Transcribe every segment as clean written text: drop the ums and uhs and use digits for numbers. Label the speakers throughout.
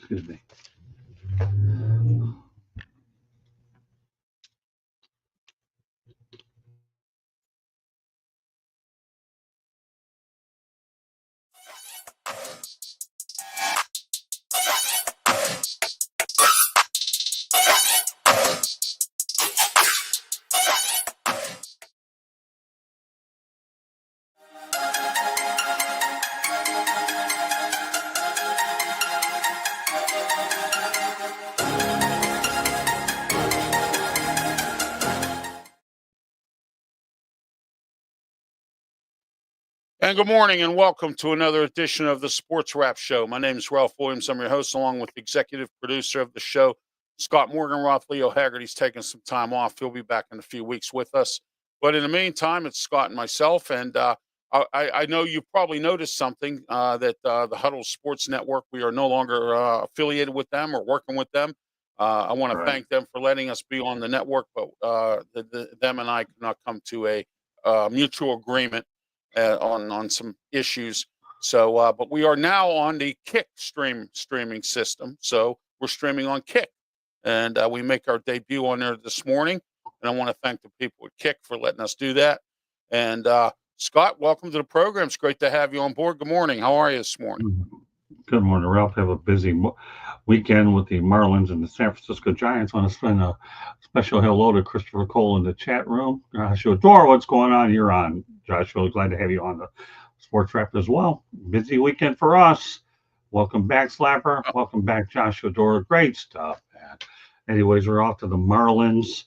Speaker 1: Excuse me.
Speaker 2: And good morning and welcome to another edition of the Sports Wrap Show. My name is Ralph Williams. I'm your host, along with the executive producer of the show, Scott Morganroth. Leo Haggerty's taking some time off. He'll be back in a few weeks with us. But in the meantime, it's Scott and myself. And I know you probably noticed something that the Huddle Sports Network, we are no longer affiliated with them or working with them. I want to thank them for letting us be on the network, but them and I could not come to a mutual agreement on some issues. So, but we are now on the Kick streaming system. So we're streaming on Kick, and we make our debut on there this morning. And I want to thank the people at Kick for letting us do that. And Scott, welcome to the program. It's great to have you on board. Good morning. How are you this morning?
Speaker 1: Good morning, Ralph. Have a busy weekend with the Marlins and the San Francisco Giants. I want to send a special hello to Christopher Cole in the chat room. Joshua Dora, what's going on? You're on, Joshua. Glad to have you on the Sports Wrap as well. Busy weekend for us. Welcome back, Slapper. Welcome back, Joshua Dora. Great stuff, man. Anyways, we're off to the Marlins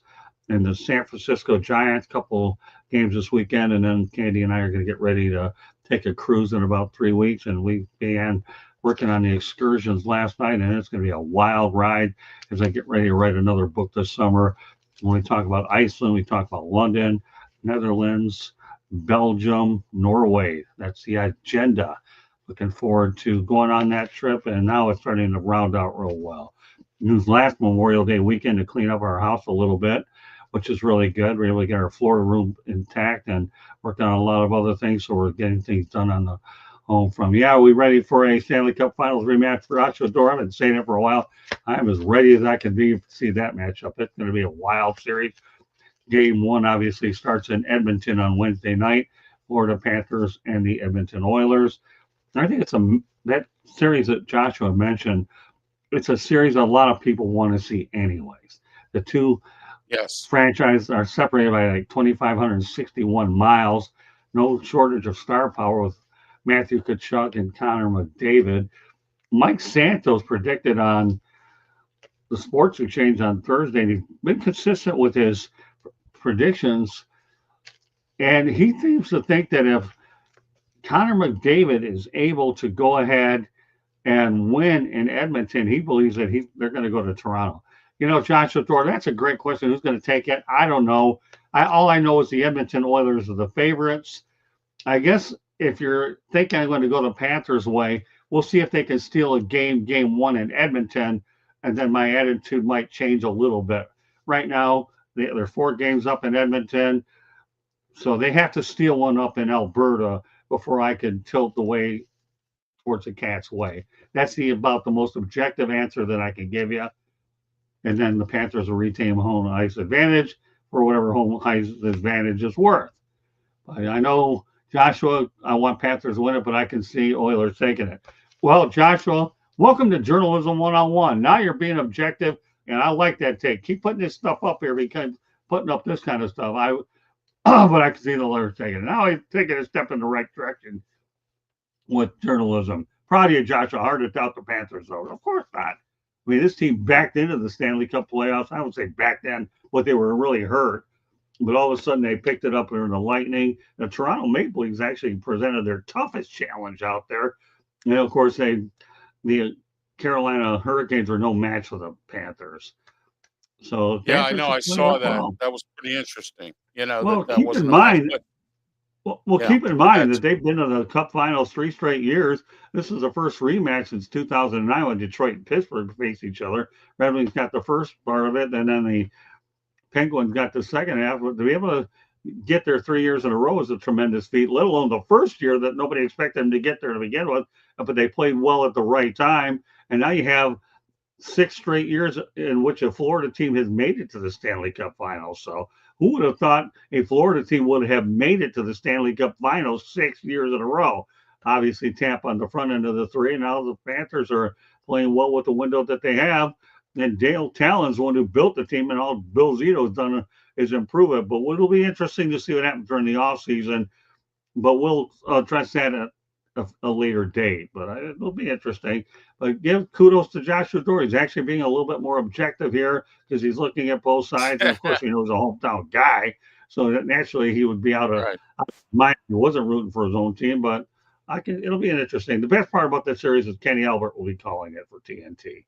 Speaker 1: and the San Francisco Giants. Couple games this weekend, and then Candy and I are going to get ready to take a cruise in about 3 weeks, and we began working on the excursions last night, and it's going to be a wild ride as I get ready to write another book this summer. When we talk about Iceland, we talk about London, Netherlands, Belgium, Norway. That's the agenda. Looking forward to going on that trip, and now it's starting to round out real well. Used last Memorial Day weekend to clean up our house a little bit, which is really good. We're able to get our floor room intact and worked on a lot of other things, so we're getting things done on the home from. Yeah, are we ready for a Stanley Cup Finals rematch for Joshua Dora? I've been saying it for a while. I'm as ready as I can be to see that matchup. It's going to be a wild series. Game one obviously starts in Edmonton on Wednesday night. Florida Panthers and the Edmonton Oilers. And I think it's that series that Joshua mentioned. It's a series a lot of people want to see anyways. The two franchises are separated by like 2,561 miles. No shortage of star power with Matthew Tkachuk and Connor McDavid. Mike Santos predicted on the Sports Exchange on Thursday, and he's been consistent with his predictions. And he seems to think that if Connor McDavid is able to go ahead and win in Edmonton, he believes that they're going to go to Toronto. You know, Joshua Thor, that's a great question. Who's going to take it? I don't know. All I know is the Edmonton Oilers are the favorites. I guess if you're thinking I'm going to go the Panthers' way, we'll see if they can steal a game one in Edmonton, and then my attitude might change a little bit. Right now, they're 4 games up in Edmonton, so they have to steal one up in Alberta before I can tilt the way towards the Cats' way. That's about the most objective answer that I can give you. And then the Panthers will retain home ice advantage for whatever home ice advantage is worth. I know, Joshua, I want Panthers to win it, but I can see Oilers taking it. Well, Joshua, welcome to Journalism 101. Now you're being objective, and I like that take. Keep putting this stuff up here because putting up this kind of stuff. But I can see the Oilers taking it. Now he's taking a step in the right direction with journalism. Proud of you, Joshua. Hard to doubt the Panthers, though. Of course not. I mean, this team backed into the Stanley Cup playoffs. I would say back then, but they were really hurt. But all of a sudden, they picked it up in the Lightning. The Toronto Maple Leafs actually presented their toughest challenge out there. And, of course, the Carolina Hurricanes were no match for the Panthers. So
Speaker 2: yeah, I know. I saw that. Well. That was pretty interesting. You know,
Speaker 1: well,
Speaker 2: that
Speaker 1: keep
Speaker 2: wasn't
Speaker 1: in mind.
Speaker 2: Yeah,
Speaker 1: keep in mind that they've been to the Cup Finals 3 straight years. This is the first rematch since 2009 when Detroit and Pittsburgh faced each other. Red Wings got the first part of it, and then the Penguins got the second half. But to be able to get there 3 years in a row is a tremendous feat, let alone the first year that nobody expected them to get there to begin with. But they played well at the right time. And now you have 6 straight years in which a Florida team has made it to the Stanley Cup Finals. So who would have thought a Florida team would have made it to the Stanley Cup Finals 6 years in a row? Obviously, Tampa on the front end of the three. Now the Panthers are playing well with the window that they have. And Dale Talon's the one who built the team, and all Bill Zito's done is improve it. But it'll be interesting to see what happens during the offseason. But we'll address that at a later date. But it'll be interesting. But give kudos to Joshua Dore. He's actually being a little bit more objective here because he's looking at both sides. And of course, he knows a hometown guy. So that naturally he would be out of mind. He wasn't rooting for his own team, but it'll be interesting. The best part about this series is Kenny Albert will be calling it for TNT.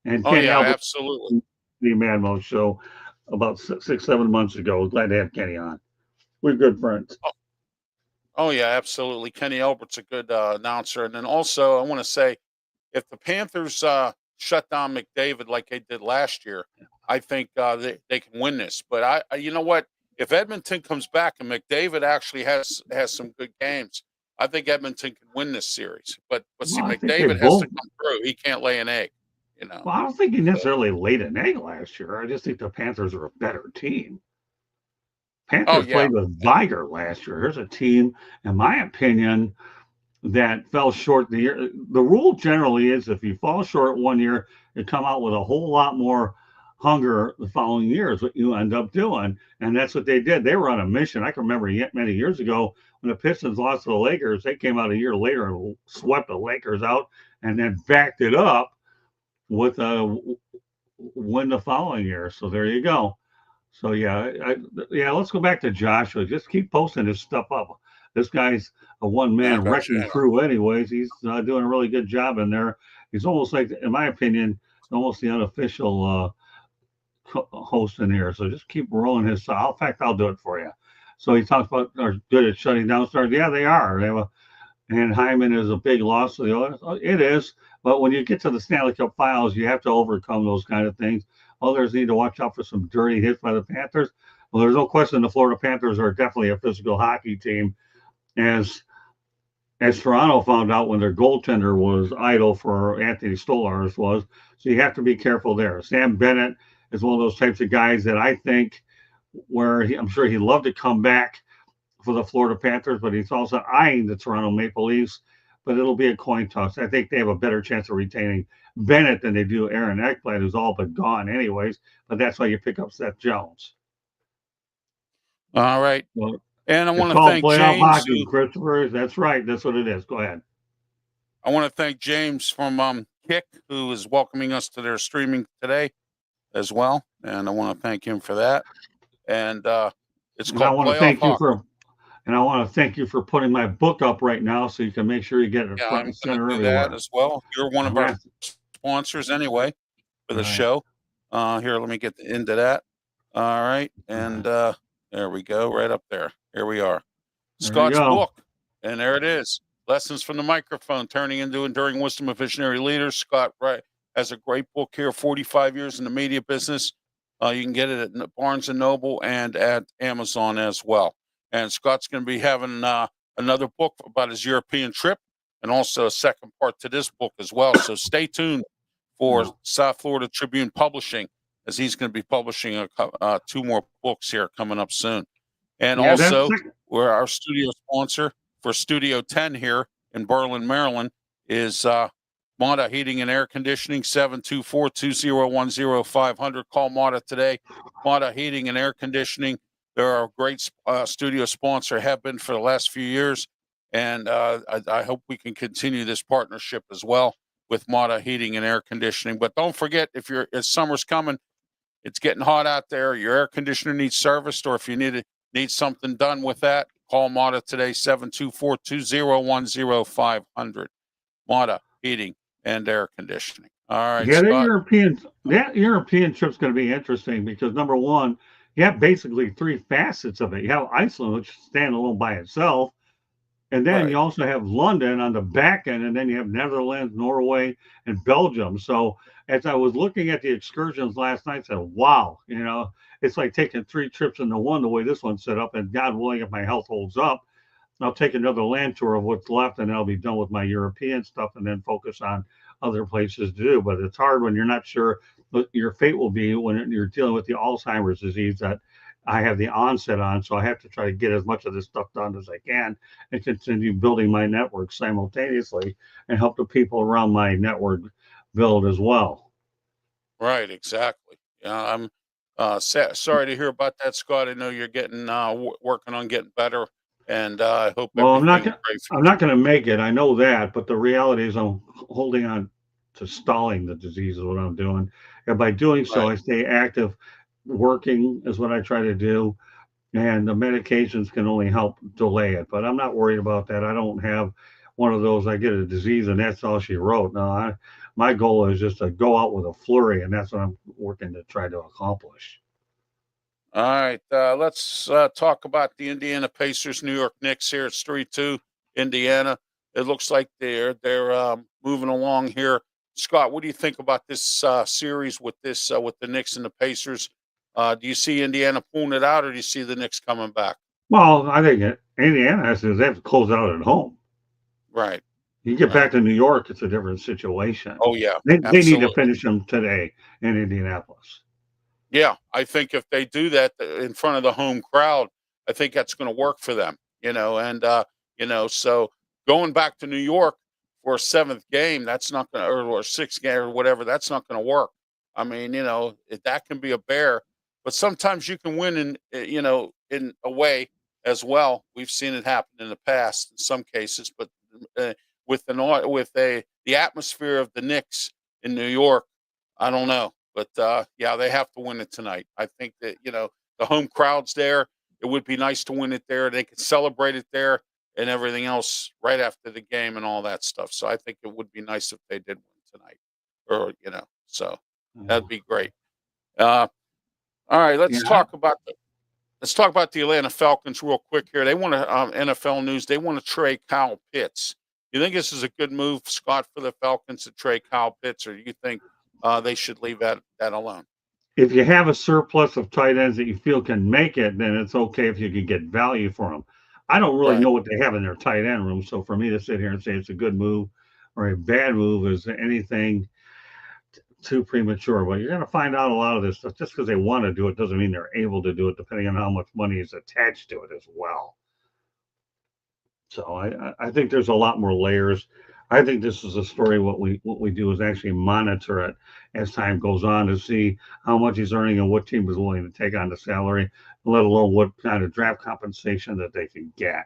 Speaker 1: And Kenny Albert,
Speaker 2: absolutely.
Speaker 1: The Mad Mo show about 6-7 months ago. Glad to have Kenny on. We're good friends.
Speaker 2: Oh yeah, absolutely. Kenny Albert's a good announcer. And then also I want to say, if the Panthers shut down McDavid like they did last year, I think they can win this. But you know what? If Edmonton comes back and McDavid actually has some good games, I think Edmonton can win this series. But see, McDavid has to come through. He can't lay an egg. You know.
Speaker 1: Well, I don't think he necessarily laid an egg last year. I just think the Panthers are a better team. Panthers played with Viger last year. Here's a team, in my opinion, that fell short the year. The rule generally is if you fall short one year, you come out with a whole lot more hunger the following year is what you end up doing. And that's what they did. They were on a mission. I can remember many years ago when the Pistons lost to the Lakers, they came out a year later and swept the Lakers out and then backed it up with a win the following year. So there you go. So let's go back to Joshua. Just keep posting his stuff up. This guy's a one-man wrecking crew anyways. He's doing a really good job in there. He's almost like, in my opinion, almost the unofficial host in here. So just keep rolling his style. In fact, I'll do it for you. So he talks about are good at shutting down stars. Yeah, they are. And Hyman is a big loss to the Oilers. It is. But when you get to the Stanley Cup Finals, you have to overcome those kind of things. Others need to watch out for some dirty hits by the Panthers. Well, there's no question the Florida Panthers are definitely a physical hockey team. As Toronto found out when their goaltender was idle for Anthony Stolarz was. So you have to be careful there. Sam Bennett is one of those types of guys that I think I'm sure he'd love to come back for the Florida Panthers, but he's also eyeing the Toronto Maple Leafs. But it'll be a coin toss. I think they have a better chance of retaining Bennett than they do Aaron Ekblad, who's all but gone anyways. But that's why you pick up Seth Jones.
Speaker 2: All right.
Speaker 1: Well,
Speaker 2: and I want to thank James.
Speaker 1: Hockey, Christopher. That's right. That's what it is. Go ahead.
Speaker 2: I want to thank James from Kick, who is welcoming us to their streaming today as well. And I want to thank him for that. And it's called
Speaker 1: I want to thank you for putting my book up right now so you can make sure you get it front and center everywhere.
Speaker 2: That as well. You're one of our sponsors anyway for the show. Here, let me get into that. All right. And there we go. Right up there. Here we are. Scott's book. And there it is. Lessons from the Microphone, Turning into Enduring Wisdom of Visionary Leaders. Scott has a great book here, 45 years in the media business. You can get it at Barnes & Noble and at Amazon as well. And Scott's going to be having another book about his European trip and also a second part to this book as well. So stay tuned for South Florida Tribune Publishing, as he's going to be publishing 2 more books here coming up soon. And also, we're our studio sponsor for Studio 10 here in Berlin, Maryland, is Mata Heating and Air Conditioning, 724-201-0500. Call Mata today. Mata Heating and Air Conditioning. They're a great studio sponsor, have been for the last few years. And I hope we can continue this partnership as well with Mata Heating and Air Conditioning. But don't forget, as summer's coming, it's getting hot out there, your air conditioner needs serviced, or if you need something done with that, call Mata today, 724-201-0500. Mata Heating and Air Conditioning. All right,
Speaker 1: yeah, that European trip's going to be interesting because, number one, you have basically 3 facets of it. You have Iceland, which stands alone by itself. And then you also have London on the back end, and then you have Netherlands, Norway, and Belgium. So as I was looking at the excursions last night, I said, wow, it's like taking 3 trips into one the way this one's set up. And God willing, if my health holds up, I'll take another land tour of what's left, and I'll be done with my European stuff and then focus on other places to do. But it's hard when you're not sure what your fate will be when you're dealing with the Alzheimer's disease that I have the onset on. So I have to try to get as much of this stuff done as I can and continue building my network simultaneously and help the people around my network build as well.
Speaker 2: Right, exactly. Yeah, I'm sorry to hear about that, Scott. I know you're getting working on getting better, and I hope
Speaker 1: Well,
Speaker 2: everything's great for
Speaker 1: I'm not going to make it. I know that, but the reality is I'm holding on to stalling the disease is what I'm doing. And by doing
Speaker 2: you.
Speaker 1: so,
Speaker 2: Right.
Speaker 1: I stay active. Working is what I try to do, and the medications can only help delay it. But I'm not worried about that. I don't have one of those. I get a disease, and that's all she wrote. No, my goal is just to go out with a flurry, and that's what I'm working to try to accomplish.
Speaker 2: All right, let's talk about the Indiana Pacers, New York Knicks. Here it's 3-2 Indiana. It looks like they're moving along here. Scott, what do you think about this series with this with the Knicks and the Pacers? Do you see Indiana pulling it out, or do you see the Knicks coming back?
Speaker 1: Well, I think Indiana they have to close out at home.
Speaker 2: Right,
Speaker 1: You get
Speaker 2: right.
Speaker 1: back to New York, it's a different situation.
Speaker 2: Oh yeah,
Speaker 1: They need to
Speaker 2: absolutely.
Speaker 1: finish them today in Indianapolis.
Speaker 2: Yeah, I think if they do that in front of the home crowd, I think that's going to work for them. And so going back to New York for a seventh game, that's not going to, or sixth game or whatever, that's not going to work. I mean, that can be a bear, but sometimes you can win in a way as well. We've seen it happen in the past in some cases, but the atmosphere of the Knicks in New York, I don't know. But yeah, they have to win it tonight. I think that the home crowd's there. It would be nice to win it there. They could celebrate it there and everything else right after the game and all that stuff. So I think it would be nice if they did win tonight, or so that'd
Speaker 1: Yeah.
Speaker 2: be great. Uh, all right,
Speaker 1: Yeah.
Speaker 2: let's talk about the Atlanta Falcons real quick here. They want to NFL news. They want to trade Kyle Pitts. You think this is a good move, Scott, for the Falcons to trade Kyle Pitts, or do you think they should leave that alone?
Speaker 1: If you have a surplus of tight ends that you feel can make it, then it's okay if you can get value for them. I don't really
Speaker 2: Right.
Speaker 1: know what they have in their tight end room, so for me to sit here and say it's a good move or a bad move is anything too premature. But you're going to find out a lot of this stuff. Just because they want to do it doesn't mean they're able to do it, depending on how much money is attached to it as well. So I think there's a lot more layers. I think this is a story. What we do is actually monitor it as time goes on to see how much he's earning and what team is willing to take on the salary, let alone what kind of draft compensation that they can get.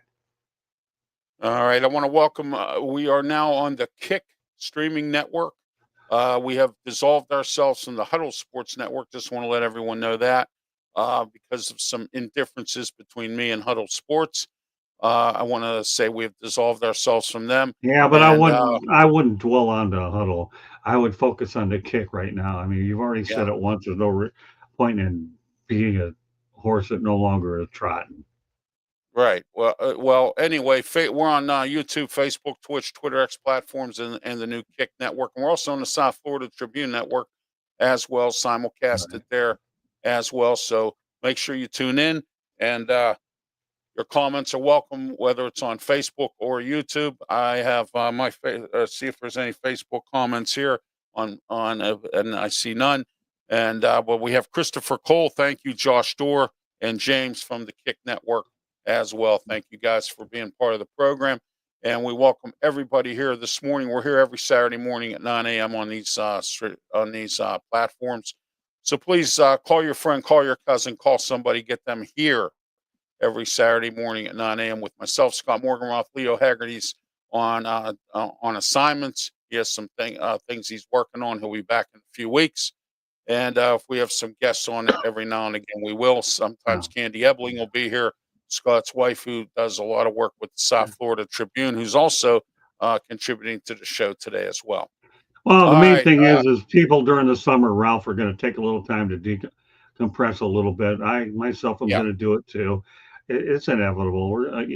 Speaker 2: All right. I want to welcome. We are now on the Kick streaming network. We have dissolved ourselves from the Huddle Sports Network. Just want to let everyone know that because of some indifferences between me and Huddle Sports. I want to say we've dissolved ourselves from them.
Speaker 1: Yeah, but
Speaker 2: And
Speaker 1: I wouldn't dwell on the huddle. I would focus on the kick right now. I mean, you've already
Speaker 2: yeah,
Speaker 1: said it once. There's no point in being a horse that no longer is trotting.
Speaker 2: right. Well. Anyway, we're on YouTube, Facebook, Twitch, Twitter, X platforms, and the new Kick network. And we're also on the South Florida Tribune network as well, simulcasted
Speaker 1: Right.
Speaker 2: there as well. So make sure you tune in, and your comments are welcome, whether it's on Facebook or YouTube. I have see if there's any Facebook comments here and I see none. And but we have Christopher Cole. Thank you, Josh Dorr and James from the Kick Network as well. Thank you guys for being part of the program. And we welcome everybody here this morning. We're here every Saturday morning at 9 a.m. on these platforms. So please call your friend, call your cousin, call somebody, get them here every Saturday morning at 9 a.m. with myself, Scott Morganroth. Leo Haggerty's on assignments. He has some things he's working on. He'll be back in a few weeks. And if we have some guests on every now and again, we will. Sometimes
Speaker 1: Yeah.
Speaker 2: Candy Ebling will be here, Scott's wife, who does a lot of work with the South Florida Tribune, who's also contributing to the show today as well.
Speaker 1: Well, the
Speaker 2: All
Speaker 1: main
Speaker 2: right.
Speaker 1: thing is people during the summer, Ralph, are going to take a little time to decompress a little bit. I myself am
Speaker 2: Yeah.
Speaker 1: going to do it too. It's inevitable.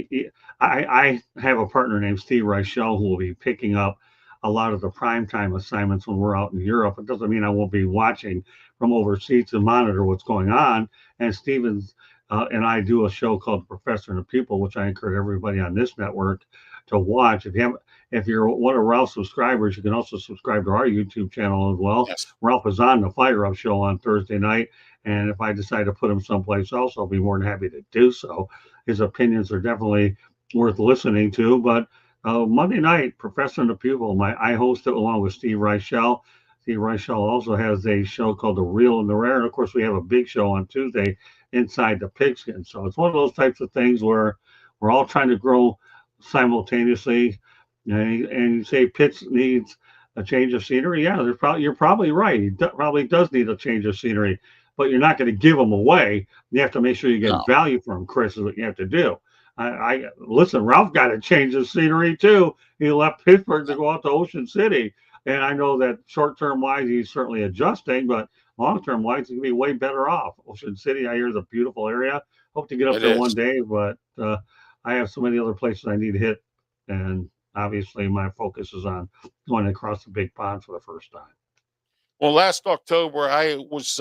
Speaker 1: I have a partner named Steve Reichel who will be picking up a lot of the primetime assignments when we're out in Europe. It doesn't mean I won't be watching from overseas to monitor what's going on. And Stevens and I do a show called Professor and the People, which I encourage everybody on this network to watch. If you're one of Ralph's subscribers, you can also subscribe to our YouTube channel as well.
Speaker 2: Yes.
Speaker 1: Ralph is on the Fire Up Show on Thursday night, and if I decide to put him someplace else, I'll be more than happy to do so. His opinions are definitely worth listening to. But Monday night, Professor and the Pupil, I host it along with Steve Reichel. Steve Reichel also has a show called The Real and the Rare. And of course, we have a big show on Tuesday, Inside the Pigskin. So it's one of those types of things where we're all trying to grow simultaneously. And you say Pitts needs a change of scenery. Yeah, you're probably right. He probably does need a change of scenery, but you're not going to give him away. You have to make sure you get value for him, Chris, is what you have to do. I listen, Ralph got to change his scenery too. He left Pittsburgh to go out to Ocean City. And I know that short-term wise, he's certainly adjusting, but long-term wise, he's going to be way better off. Ocean City, I hear, is a beautiful area. Hope to get up there one day, but I have so many other places I need to hit. And obviously, my focus is on going across the big pond for the first time.
Speaker 2: Well, last October, I was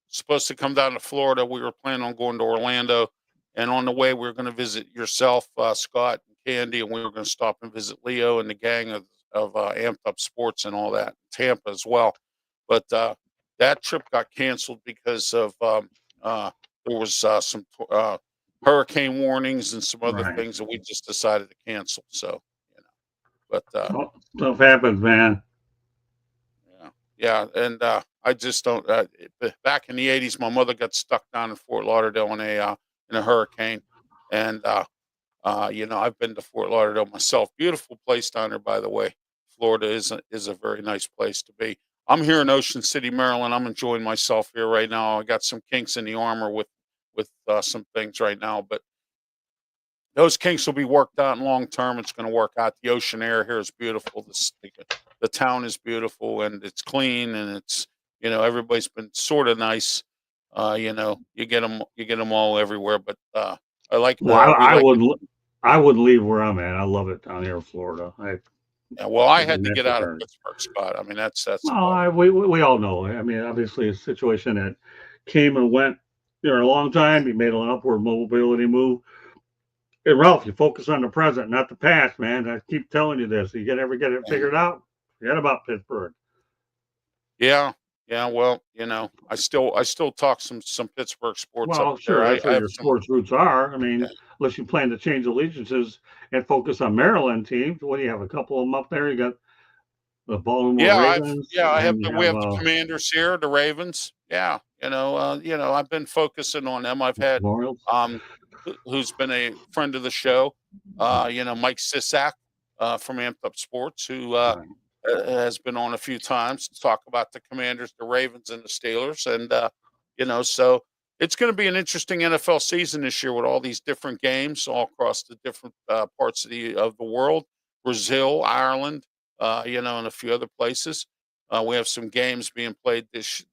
Speaker 2: supposed to come down to Florida. We were planning on going to Orlando. And on the way, we were going to visit yourself, Scott, and Candy, and we were going to stop and visit Leo and the gang of Amped Up Sports and all that, Tampa as well. But that trip got canceled because of there was some hurricane warnings and some other things that we just decided to cancel. So, but
Speaker 1: stuff happens, man.
Speaker 2: Yeah, and I just don't. Back in the '80s, my mother got stuck down in Fort Lauderdale in a hurricane, and I've been to Fort Lauderdale myself. Beautiful place down there, by the way. Florida is a very nice place to be. I'm here in Ocean City, Maryland. I'm enjoying myself here right now. I got some kinks in the armor with some things right now, but those kinks will be worked out in long term. It's going to work out. The ocean air here is beautiful. The town is beautiful, and it's clean, and it's everybody's been sort of nice. You get them all everywhere, but I like.
Speaker 1: Well, I wouldn't leave where I'm at. I love it down here in Florida.
Speaker 2: I had to get out of Pittsburgh, Scott. I mean, that's.
Speaker 1: Well, we all know. I mean, obviously, a situation that came and went a long time. You made an upward mobility move. Hey, Ralph, you focus on the present, not the past, man. I keep telling you this. You ever get it figured out? Forget about Pittsburgh.
Speaker 2: Yeah. Well, I still talk some Pittsburgh sports.
Speaker 1: Well, sure, that's where your sports roots are. I mean, unless you plan to change allegiances and focus on Maryland teams, what do you have? A couple of them up there. You got the Baltimore Ravens.
Speaker 2: We have the Commanders here, the Ravens. Yeah, I've been focusing on them. I've had who's been a friend of the show, Mike Sisak from Amped Up Sports, who has been on a few times to talk about the Commanders, the Ravens, and the Steelers. And, so it's going to be an interesting NFL season this year with all these different games all across the different parts of the world, Brazil, Ireland, and a few other places. We have some games being played this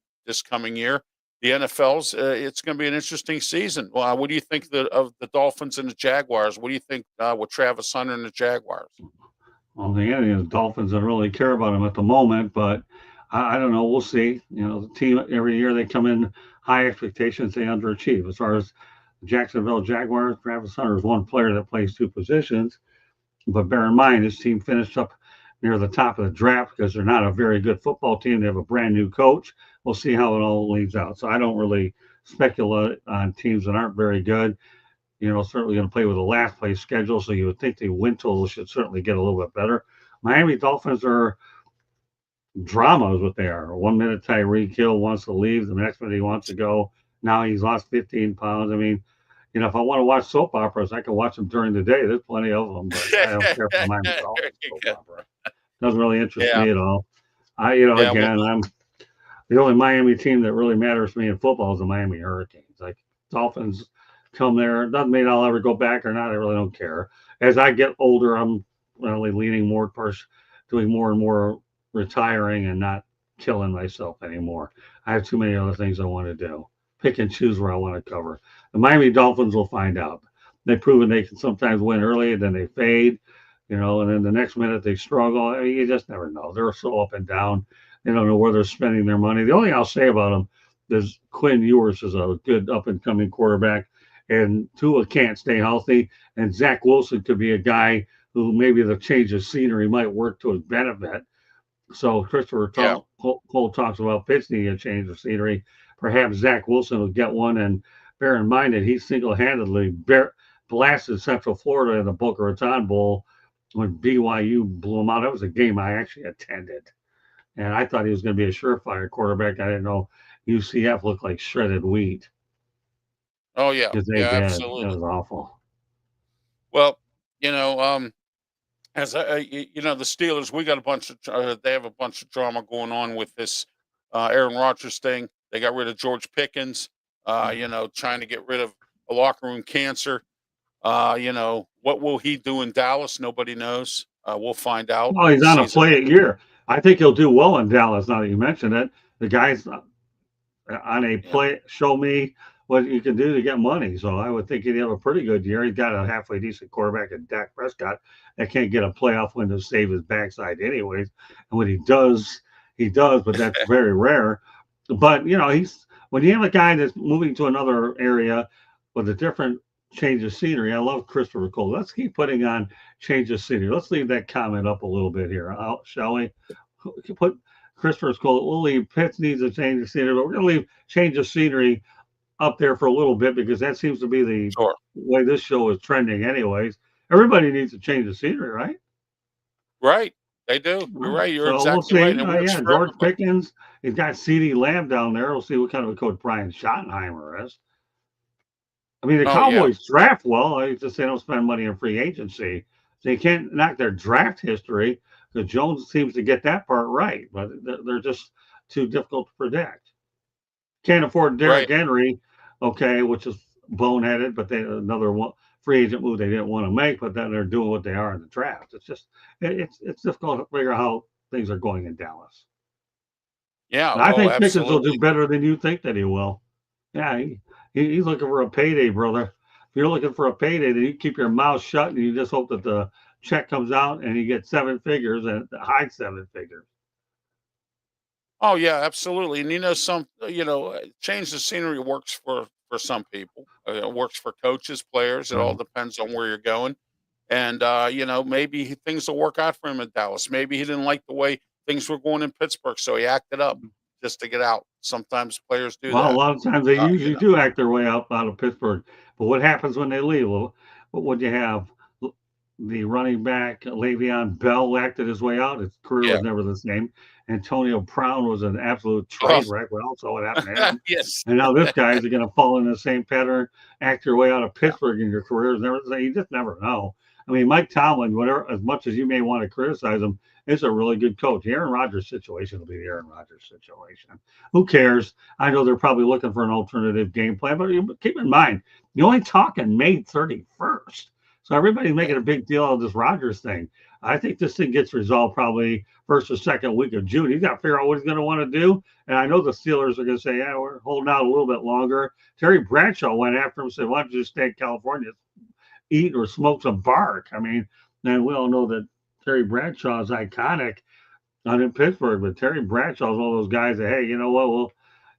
Speaker 2: coming year. The NFL's, it's going to be an interesting season. What do you think of the Dolphins and the Jaguars? What do you think with Travis Hunter and the Jaguars?
Speaker 1: Well, the Dolphins don't really care about him at the moment, but I don't know. We'll see. The team every year they come in high expectations, they underachieve. As far as the Jacksonville Jaguars, Travis Hunter is one player that plays two positions, but bear in mind his team finished up near the top of the draft because they're not a very good football team. They have a brand new coach. We'll see how it all leads out. So I don't really speculate on teams that aren't very good. Certainly going to play with a last place schedule, so you would think the win total should certainly get a little bit better. Miami Dolphins are drama is what they are. 1 minute Tyreek Hill wants to leave, the next minute he wants to go. Now he's lost 15 pounds. I mean, if I want to watch soap operas, I can watch them during the day. There's plenty of them, but I don't care for Miami Dolphins soap opera. Doesn't really interest me at all. I'm the only Miami team that really matters to me in football is the Miami Hurricanes. Like Dolphins come there. It doesn't mean I'll ever go back or not. I really don't care. As I get older, I'm really leaning more towards doing more and more retiring and not killing myself anymore. I have too many other things I want to do. Pick and choose where I want to cover. The Miami Dolphins will find out. They've proven they can sometimes win early, then they fade, and then the next minute they struggle. I mean, you just never know. They're so up and down. They don't know where they're spending their money. The only thing I'll say about them is Quinn Ewers is a good up-and-coming quarterback, and Tua can't stay healthy, and Zach Wilson could be a guy who maybe the change of scenery might work to his benefit. So
Speaker 2: Yeah.
Speaker 1: Cole talks about Pitts needing a change of scenery. Perhaps Zach Wilson will get one. And bear in mind that he single-handedly blasted Central Florida in the Boca Raton Bowl when BYU blew him out. That was a game I actually attended, and I thought he was going to be a surefire quarterback. I didn't know UCF looked like shredded wheat
Speaker 2: Oh yeah.
Speaker 1: because they
Speaker 2: Yeah,
Speaker 1: did. It
Speaker 2: absolutely.
Speaker 1: was awful.
Speaker 2: Well, you know, as you know, the Steelers, we got a bunch of they have a bunch of drama going on with this Aaron Rodgers thing. They got rid of George Pickens. You know, trying to get rid of a locker room cancer. You know, what will he do in Dallas? Nobody knows. We'll find out
Speaker 1: Well,
Speaker 2: when
Speaker 1: he's
Speaker 2: the
Speaker 1: on a
Speaker 2: season.
Speaker 1: play year. I think he'll do well in Dallas. Now that you mention it, the guy's on a
Speaker 2: Yeah.
Speaker 1: play. Show me what you can do to get money. So I would think he'd have a pretty good year. He's got a halfway decent quarterback in Dak Prescott that can't get a playoff win to save his backside, anyways. And when he does, he does, but that's very rare. But he's when you have a guy that's moving to another area with a different change of scenery. I love Christopher Cole. Let's keep putting on change of scenery. Let's leave that comment up a little bit here, shall we? Put Christopher Cole. We'll leave Pitts needs a change of scenery, but we're going to leave change of scenery up there for a little bit because that seems to be the
Speaker 2: Sure.
Speaker 1: way this show is trending, anyways. Everybody needs to change the scenery, right?
Speaker 2: Right. They do. You're right. You're
Speaker 1: So we'll
Speaker 2: exactly
Speaker 1: see.
Speaker 2: right. And it works
Speaker 1: Yeah,
Speaker 2: for
Speaker 1: George
Speaker 2: everybody.
Speaker 1: Pickens. He's got CeeDee Lamb down there. We'll see what kind of a coach Brian Schottenheimer is. I mean, the
Speaker 2: Oh yeah.
Speaker 1: Cowboys draft well. They just they don't spend money on free agency. They can't knock their draft history because Jones seems to get that part right, but they're just too difficult to predict. Can't afford
Speaker 2: Right.
Speaker 1: Derrick Henry, okay, which is boneheaded, but another one free agent move they didn't want to make, but then they're doing what they are in the draft. It's just it's difficult to figure out how things are going in Dallas.
Speaker 2: Yeah.
Speaker 1: And I
Speaker 2: Oh,
Speaker 1: think Pickens will do
Speaker 2: absolutely.
Speaker 1: better than you think that he will. Yeah, he's looking for a payday, brother. If you're looking for a payday, then you keep your mouth shut and you just hope that the check comes out and you get seven figures and high seven figures.
Speaker 2: Oh yeah, absolutely. And you know, change the scenery works for some people. It works for coaches, players. It all
Speaker 1: Right.
Speaker 2: depends on where you're going. And you know, maybe things will work out for him in Dallas. Maybe he didn't like the way things were going in Pittsburgh, so he acted up just to get out. Sometimes players do
Speaker 1: Well, a
Speaker 2: that.
Speaker 1: lot of times they
Speaker 2: You
Speaker 1: usually
Speaker 2: know.
Speaker 1: do act their way out of Pittsburgh. But what happens when they leave? Well, what would you have? The running back Le'Veon Bell acted his way out. His career
Speaker 2: Yeah.
Speaker 1: was never the same. Antonio Brown was an absolute
Speaker 2: Oh,
Speaker 1: train wreck. We all saw what happened to him.
Speaker 2: yes.
Speaker 1: And now this guy is going to fall in the same pattern, act your way out of
Speaker 2: Yeah.
Speaker 1: Pittsburgh in your career. You just never know. I mean, Mike Tomlin, whatever, as much as you may want to criticize him, is a really good coach. The Aaron Rodgers situation will be the Aaron Rodgers situation. Who cares? I know they're probably looking for an alternative game plan, but keep in mind, you're only talking May 31st. So everybody's
Speaker 2: Yeah.
Speaker 1: making a big deal of this Rodgers thing. I think this thing gets resolved probably first or second week of June. He's got to figure out what he's going to want to do. And I know the Steelers are going to say, yeah, we're holding out a little bit longer. Terry Bradshaw went after him and said, why don't you just stay in California, eat or smoke some bark? I mean, and we all know that Terry Bradshaw is iconic not in Pittsburgh, but Terry Bradshaw's one of those guys that, hey, you know what? Well,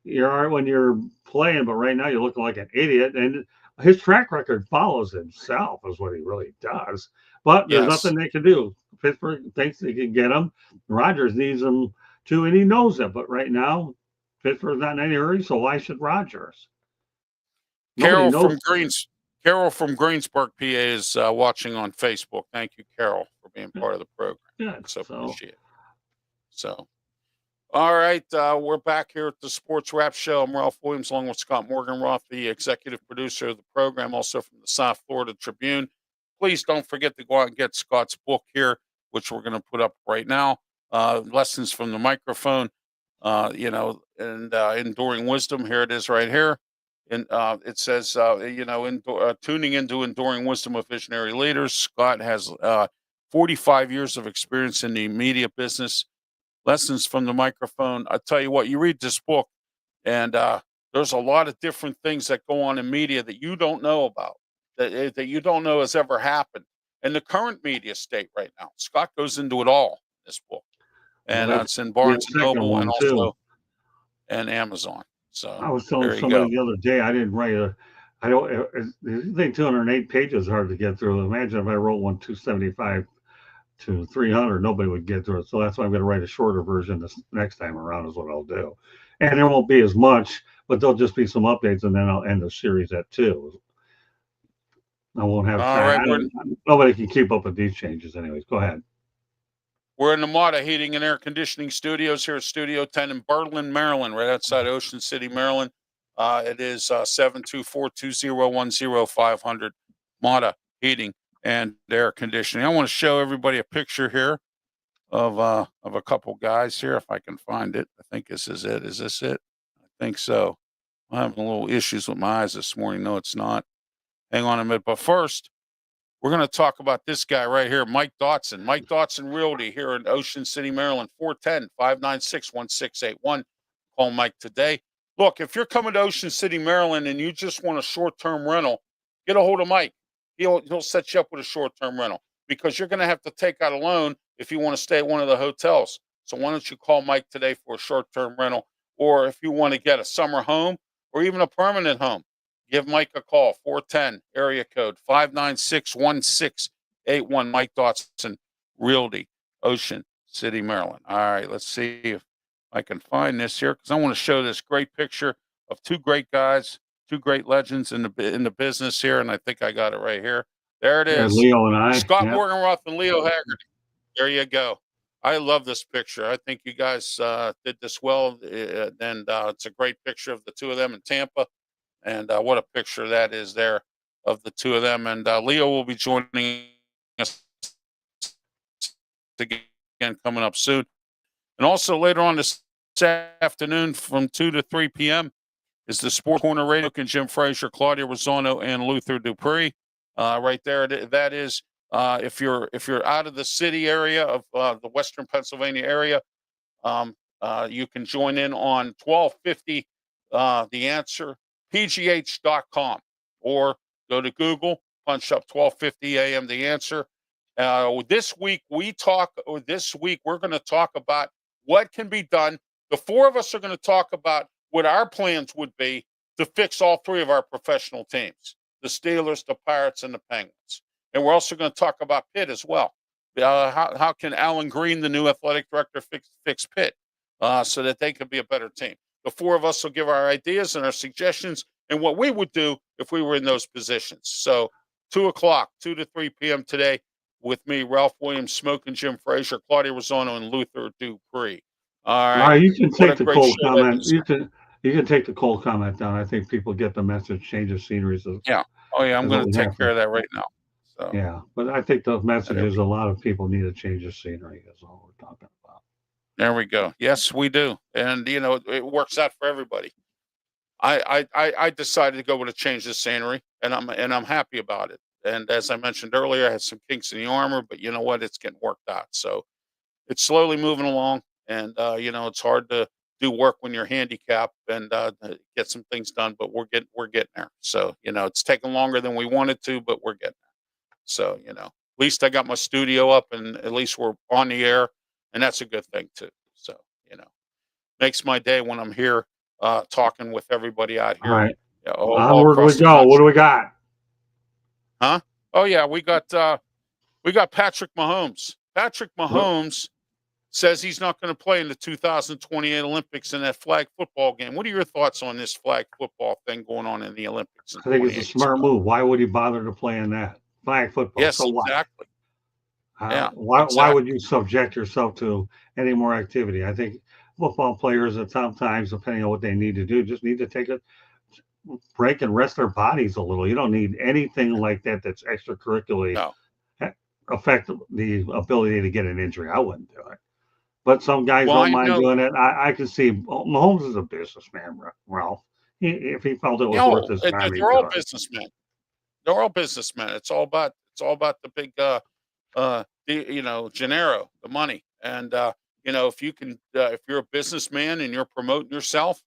Speaker 1: you're all right when you're playing, but right now you're looking like an idiot. And his track record follows himself, is what he really does. But there's
Speaker 2: Yes.
Speaker 1: nothing they can do. Pittsburgh thinks they can get him. Rodgers needs him too, and he knows it. But right now, Pittsburgh's not in any hurry, so why should Rodgers? Nobody
Speaker 2: Carol
Speaker 1: knows.
Speaker 2: from Carol from Greensburg, PA is watching on Facebook. Thank you, Carol, for being part of the program.
Speaker 1: Yeah,
Speaker 2: So
Speaker 1: so
Speaker 2: appreciate it. So, all right, we're back here at the Sports Wrap Show. I'm Ralph Williams, along with Scott Morganroth, the executive producer of the program, also from the South Florida Tribune. Please don't forget to go out and get Scott's book here, which we're going to put up right now. Lessons from the Microphone, you know, and Enduring Wisdom. Here it is right here. And it says, you know, tuning into Enduring Wisdom of Visionary Leaders. Scott has 45 years of experience in the media business. Lessons from the Microphone. I tell you what, you read this book, and there's a lot of different things that go on in media that you don't know about, that you don't know has ever happened in the current media state right now. Scott goes into it all in this book,
Speaker 1: well,
Speaker 2: and
Speaker 1: there's
Speaker 2: it's in
Speaker 1: the
Speaker 2: Barnes and
Speaker 1: second
Speaker 2: Noble and
Speaker 1: one too.
Speaker 2: also and Amazon. So
Speaker 1: I was telling
Speaker 2: there you go.
Speaker 1: somebody the other day I didn't write I don't. You think 208 pages is hard to get through? Imagine if I wrote one 275 to 300, nobody would get through it. So that's why I'm going to write a shorter version this next time around. Is what I'll do, and there won't be as much, but there'll just be some updates, and then I'll end the series at 2. I won't have
Speaker 2: All
Speaker 1: time.
Speaker 2: right,
Speaker 1: I don't. Nobody can keep up with these changes, anyways. Go ahead.
Speaker 2: we're in the Mata Heating and Air Conditioning Studios here at Studio 10 in Berlin, Maryland, right outside Ocean City, Maryland. It is 724-201-0500 Mata Heating and Air Conditioning. I want to show everybody a picture here of a couple guys here, if I can find it. I think this is it. Is this it? I think so. I'm having a little issues with my eyes this morning. No, it's not. Hang on a minute. But first, we're going to talk about this guy right here, Mike Dotson. Mike Dotson Realty here in Ocean City, Maryland, 410-596-1681. Call Mike today. Look, if you're coming to Ocean City, Maryland, and you just want a short-term rental, get a hold of Mike. He'll set you up with a short-term rental because you're going to have to take out a loan if you want to stay at one of the hotels. So why don't you call Mike today for a short-term rental, or if you want to get a summer home or even a permanent home, give Mike a call, 410 area code 596-1681. Mike Dotson Realty, Ocean City, Maryland. All right, let's see if I can find this here because I want to show this great picture of two great guys, two great legends in the business here, and I think I got it right here. There it is.
Speaker 1: Leo and I.
Speaker 2: Scott
Speaker 1: Yep.
Speaker 2: Morganroth and Leo Haggerty. There you go. I love this picture. I think you guys did this well, and it's a great picture of the two of them in Tampa. And what a picture that is there of the two of them. And Leo will be joining us again coming up soon. And also later on this afternoon from 2 to 3 p.m. is the Sport Corner Radio and Jim Frazier, Claudia Rosano, and Luther Dupree. Right there, that is if you're out of the city area of the Western Pennsylvania area, you can join in on 1250 The Answer, pgh.com, or go to Google, punch up 1250 AM The Answer. This week we're going to talk about what can be done. The four of us are going to talk about what our plans would be to fix all three of our professional teams, the Steelers, the Pirates, and the Penguins. And we're also going to talk about Pitt as well. How can Alan Green, the new athletic director, fix Pitt so that they can be a better team? The four of us will give our ideas and our suggestions and what we would do if we were in those positions. So 2 o'clock, 2 to 3 p.m. today with me, Ralph Williams, Smoking Jim Frazier, Claudia Rosano, and Luther Dupree. All right.
Speaker 1: You can take the cold comment.
Speaker 2: You
Speaker 1: can take the cold comment down. I think people get the message. Change of scenery.
Speaker 2: Yeah. Oh yeah. I'm going to take care of that right now. So.
Speaker 1: Yeah, but I think the message is a lot of people need a change of scenery. Is all we're talking about.
Speaker 2: There we go. Yes, we do, and it works out for everybody. I decided to go with a change of scenery, and I'm happy about it. And as I mentioned earlier, I had some kinks in the armor, but you know what? It's getting worked out. So it's slowly moving along, and it's hard to do work when you're handicapped and get some things done, but we're getting there. So it's taking longer than we wanted to, but we're getting there. So at least I got my studio up, and at least we're on the air, and that's a good thing too. So makes my day when I'm here talking with everybody out here.
Speaker 1: All right. Onward we go. What do we got?
Speaker 2: Huh? Oh yeah, we got Patrick Mahomes. Patrick Mahomes says he's not going to play in the 2028 Olympics in that flag football game. What are your thoughts on this flag football thing going on in the Olympics?
Speaker 1: I think it's a smart move. Why would he bother to play in that flag football?
Speaker 2: Yes,
Speaker 1: so
Speaker 2: exactly.
Speaker 1: Why would you subject yourself to any more activity? I think football players at sometimes, depending on what they need to do, just need to take a break and rest their bodies a little. You don't need anything like that that's extracurricularly affect the ability to get an injury. I wouldn't do it. But some guys don't mind doing it. I can see Mahomes is a businessman, Ralph. If he felt it was worth his time,
Speaker 2: they're all businessmen. They're all businessmen. It's all about the big Gennaro, the money. And if you're a businessman and you're promoting yourself,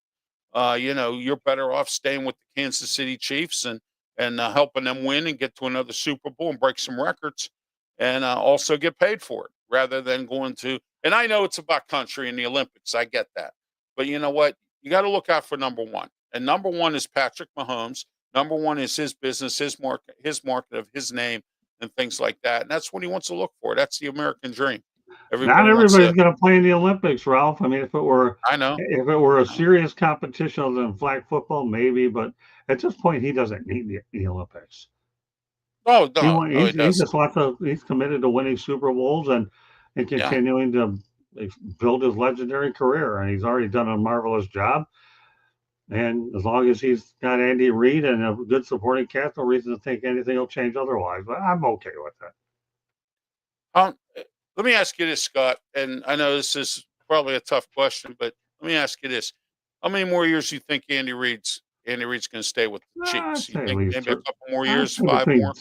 Speaker 2: you're better off staying with the Kansas City Chiefs and helping them win and get to another Super Bowl and break some records and also get paid for it rather than going to. And I know it's about country and the Olympics. I get that. But you know what? You got to look out for number one. And number one is Patrick Mahomes. Number one is his business, his market of his name and things like that. And that's what he wants to look for. That's the American dream.
Speaker 1: Not
Speaker 2: Everybody wants
Speaker 1: everybody's
Speaker 2: to.
Speaker 1: going to play in the Olympics, Ralph. I mean,
Speaker 2: I know.
Speaker 1: if it were a serious competition other than flag football, maybe. But at this point, he doesn't need the Olympics.
Speaker 2: Oh no, no,
Speaker 1: He
Speaker 2: he doesn't.
Speaker 1: just wants to. He's committed to winning Super Bowls and
Speaker 2: Yeah.
Speaker 1: continuing to build his legendary career. And he's already done a marvelous job. And as long as he's got Andy Reid and a good supporting cast, no reason to think anything will change otherwise. But I'm okay with that.
Speaker 2: Let me ask you this, Scott, and I know this is probably a tough question, but let me ask you this: how many more years do you think Andy Reid's going to stay with the
Speaker 1: I'd
Speaker 2: Chiefs? You
Speaker 1: say at
Speaker 2: think
Speaker 1: least
Speaker 2: maybe a couple more
Speaker 1: I'd
Speaker 2: years,
Speaker 1: say
Speaker 2: 5
Speaker 1: between
Speaker 2: more?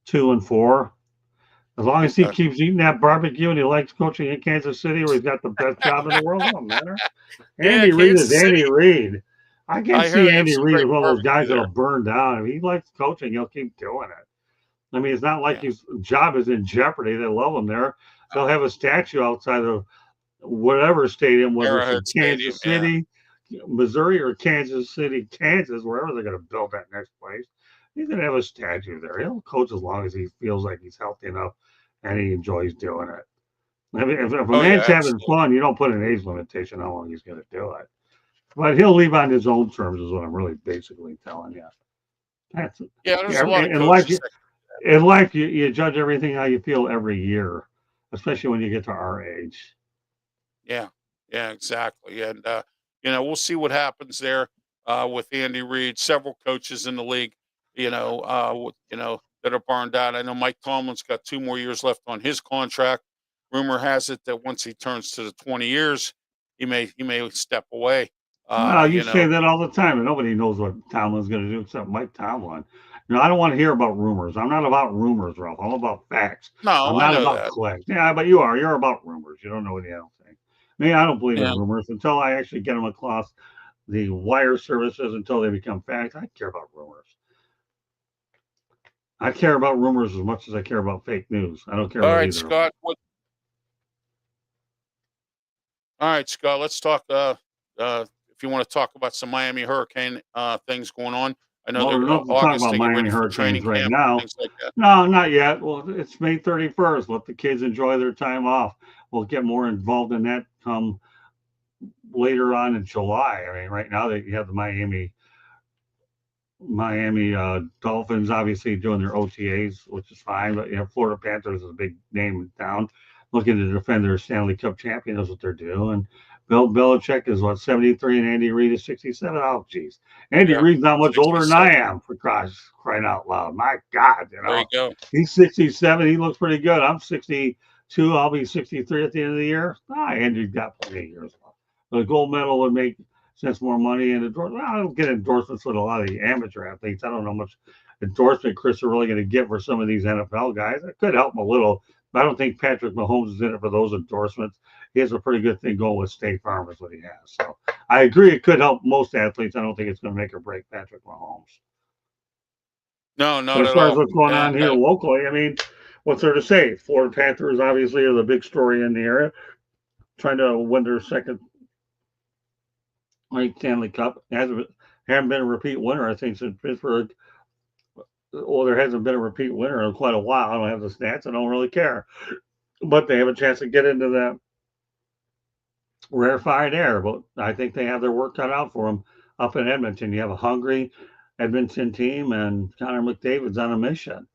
Speaker 1: 2 and 4. As long as he
Speaker 2: Okay.
Speaker 1: keeps eating that barbecue and he likes coaching in Kansas City, where he's got the best job in the world, it don't matter.
Speaker 2: Yeah,
Speaker 1: Andy Reid is
Speaker 2: Kansas
Speaker 1: Andy
Speaker 2: City.
Speaker 1: Reid. I can
Speaker 2: I hear
Speaker 1: see
Speaker 2: they have
Speaker 1: Andy
Speaker 2: some
Speaker 1: Reid
Speaker 2: great
Speaker 1: as one of those
Speaker 2: barbecue
Speaker 1: guys that'll
Speaker 2: there.
Speaker 1: burn down. If he likes coaching, he'll keep doing it. I mean, it's not like
Speaker 2: Yeah.
Speaker 1: his job is in jeopardy. They love him there. They'll have a statue outside of whatever stadium, whether it's in
Speaker 2: Arrowhead Stadium.
Speaker 1: Kansas
Speaker 2: Yeah.
Speaker 1: City, Missouri, or Kansas City, Kansas, wherever they're going to build that next place. He's going to have a statue there. He'll coach as long as he feels like he's healthy enough and he enjoys doing it. I mean, if a
Speaker 2: Oh yeah,
Speaker 1: man's having
Speaker 2: absolutely.
Speaker 1: fun, you don't put an age limitation on how long he's going to do it. But he'll leave on his own terms, is what I'm really basically telling you. That's
Speaker 2: Yeah, there's
Speaker 1: yeah.
Speaker 2: a lot of
Speaker 1: In life,
Speaker 2: coaches that.
Speaker 1: you judge everything how you feel every year, especially when you get to our age.
Speaker 2: Yeah, yeah, exactly. And we'll see what happens there with Andy Reid. Several coaches in the league, that are burned out. I know Mike Tomlin's got 2 more years left on his contract. Rumor has it that once he turns to the 20 years, he may step away.
Speaker 1: Well, you say that all the time, and nobody knows what Tomlin's going to do except Mike Tomlin. I don't want to hear about rumors. I'm not about rumors, Ralph. I'm about facts. I'm
Speaker 2: No, I
Speaker 1: not
Speaker 2: know
Speaker 1: about
Speaker 2: that.
Speaker 1: clicks. Yeah, but you are. You're about rumors. You don't know any other thing. Me, I don't believe in
Speaker 2: Yeah.
Speaker 1: rumors until I actually get them across the wire services until they become facts. I care about rumors. I care about rumors as much as I care about fake news. I don't care
Speaker 2: All
Speaker 1: about
Speaker 2: right,
Speaker 1: either of them.
Speaker 2: Scott. All right, Scott. Let's talk. If you want to talk about some Miami Hurricane things going on, I know
Speaker 1: Well,
Speaker 2: they're
Speaker 1: there's nothing to talk
Speaker 2: August.
Speaker 1: about
Speaker 2: They get
Speaker 1: Miami
Speaker 2: ready for
Speaker 1: Hurricanes
Speaker 2: training
Speaker 1: right
Speaker 2: camp,
Speaker 1: now.
Speaker 2: things like that.
Speaker 1: No, not yet. Well, it's May 31st. Let the kids enjoy their time off. We'll get more involved in that come later on in July. I mean, right now you have the Miami Dolphins obviously doing their OTAs, which is fine. But Florida Panthers is a big name in town, looking to defend their Stanley Cup champion. That's what they're doing. Bill Belichick is 73, and Andy Reid is 67. Oh, geez, Andy
Speaker 2: Yeah,
Speaker 1: Reid's not much older than
Speaker 2: 67.
Speaker 1: I am. For crying out loud, my God,
Speaker 2: There you go.
Speaker 1: he's 67. He looks pretty good. I'm 62. I'll be 63 at the end of the year. Andrew's got plenty of years left. The gold medal would make sense more money and I don't get endorsements with a lot of the amateur athletes. I don't know how much endorsement Chris are really going to get for some of these NFL guys. It could help him a little, but I don't think Patrick Mahomes is in it for those endorsements. He has a pretty good thing going with State Farm is what he has. So I agree it could help most athletes. I don't think it's going to make or break Patrick Mahomes.
Speaker 2: No,
Speaker 1: But
Speaker 2: not
Speaker 1: as
Speaker 2: at
Speaker 1: far as
Speaker 2: all.
Speaker 1: what's going on
Speaker 2: And
Speaker 1: here locally, I mean, what's there to say? Florida Panthers obviously are the big story in the area, trying to win their second Stanley Cup. Haven't been a repeat winner, I think, since Pittsburgh. Well, there hasn't been a repeat winner in quite a while. I don't have the stats. I don't really care. But they have a chance to get into that rarefied air. But I think they have their work cut out for them up in Edmonton. You have a hungry Edmonton team, and Connor McDavid's on a mission.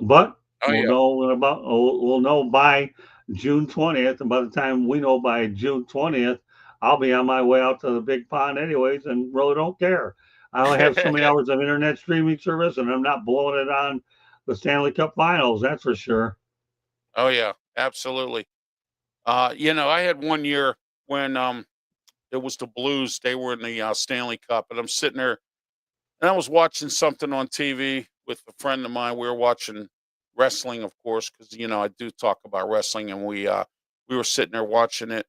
Speaker 1: But
Speaker 2: oh yeah,
Speaker 1: we'll know by June 20th, and by the time we know by June 20th, I'll be on my way out to the big pond anyways, and really don't care. I only have so many hours of internet streaming service, and I'm not blowing it on the Stanley Cup Finals. That's for sure.
Speaker 2: oh yeah, absolutely. I had one year when it was the Blues. They were in the Stanley Cup, and I'm sitting there and I was watching something on TV with a friend of mine. We were watching wrestling, of course, because I do talk about wrestling, and we were sitting there watching it.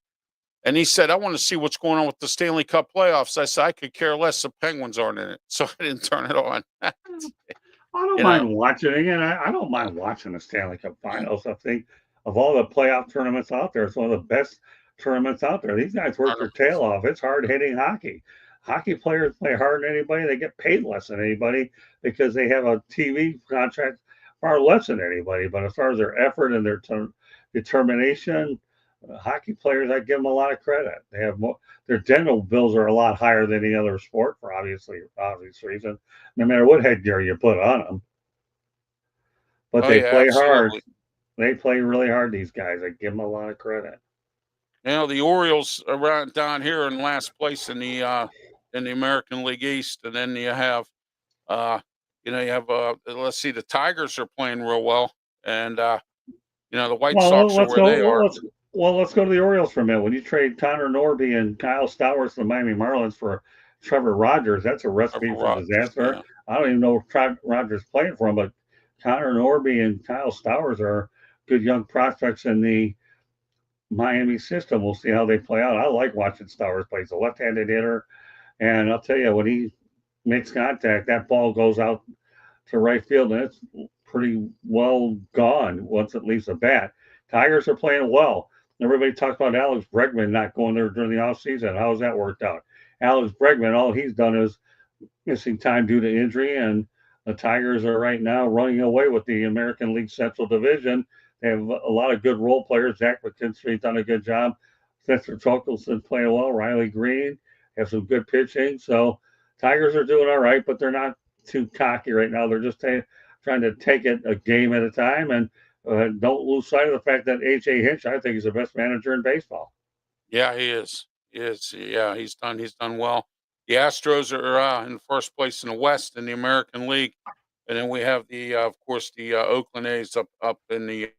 Speaker 2: And he said, "I want to see what's going on with the Stanley Cup playoffs." I said, "I could care less. The Penguins aren't in it," so I didn't turn it on.
Speaker 1: I don't
Speaker 2: you know,
Speaker 1: mind watching it. Again, I don't mind watching the Stanley Cup Finals. I think of all the playoff tournaments out there, it's one of the best tournaments out there. These guys work their tail
Speaker 2: 100%.
Speaker 1: off. It's hard hitting hockey. Hockey players play harder than anybody. They get paid less than anybody because they have a TV contract far less than anybody. But as far as their effort and their determination, hockey players, I give them a lot of credit. They have more, their dental bills are a lot higher than any other sport for obvious reason. No matter what headgear you put on them, but
Speaker 2: Oh
Speaker 1: they
Speaker 2: yeah,
Speaker 1: play hard.
Speaker 2: absolutely.
Speaker 1: They play really hard. These guys, I give them a lot of credit.
Speaker 2: The Orioles are right down here in last place in the American League East, and then you have uh, you have let's see, the Tigers are playing real well, and the White
Speaker 1: Well,
Speaker 2: Sox are
Speaker 1: let's
Speaker 2: where
Speaker 1: go.
Speaker 2: they are.
Speaker 1: Let's go to the Orioles for a minute. When you trade Connor Norby and Kyle Stowers to the Miami Marlins for Trevor Rogers, that's a recipe
Speaker 2: Trevor
Speaker 1: for
Speaker 2: Rogers,
Speaker 1: disaster.
Speaker 2: yeah.
Speaker 1: I don't even know if Rogers playing for him, but Connor Norby and Kyle Stowers are good young prospects in the Miami system. We'll see how they play out. I like watching Stowers play. He's a left-handed hitter, and I'll tell you, when he makes contact, that ball goes out to right field, and it's pretty well gone once it leaves the bat. Tigers are playing well. Everybody talks about Alex Bregman not going there during the offseason. How's that worked out? Alex Bregman, all he's done is missing time due to injury, and the Tigers are right now running away with the American League Central Division. They have a lot of good role players. Zach McKinstry's done a good job. Spencer Torkelson's playing well. Riley Green has some good pitching. So Tigers are doing all right, but they're not too cocky right now. They're just trying to take it a game at a time, and don't lose sight of the fact that H.A. Hinch, I think, is the best manager in baseball.
Speaker 2: Yeah, he is. He is. Yeah, he's done well. The Astros are in first place in the West in the American League, and then we have of course, the Oakland A's up in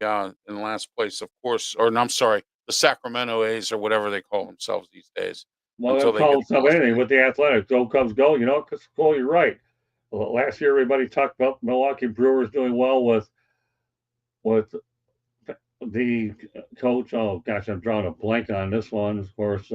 Speaker 2: last place, of course. Or no, I'm sorry, the Sacramento A's or whatever they call themselves these days
Speaker 1: Well,
Speaker 2: until
Speaker 1: they'll
Speaker 2: they get
Speaker 1: call
Speaker 2: the
Speaker 1: itself
Speaker 2: All
Speaker 1: anything
Speaker 2: Star.
Speaker 1: with the Athletics. Go Cubs, go. You know, because Cole, you're right. Well, last year, everybody talked about Milwaukee Brewers doing well with the coach. Oh gosh, I'm drawing a blank on this one. Of course,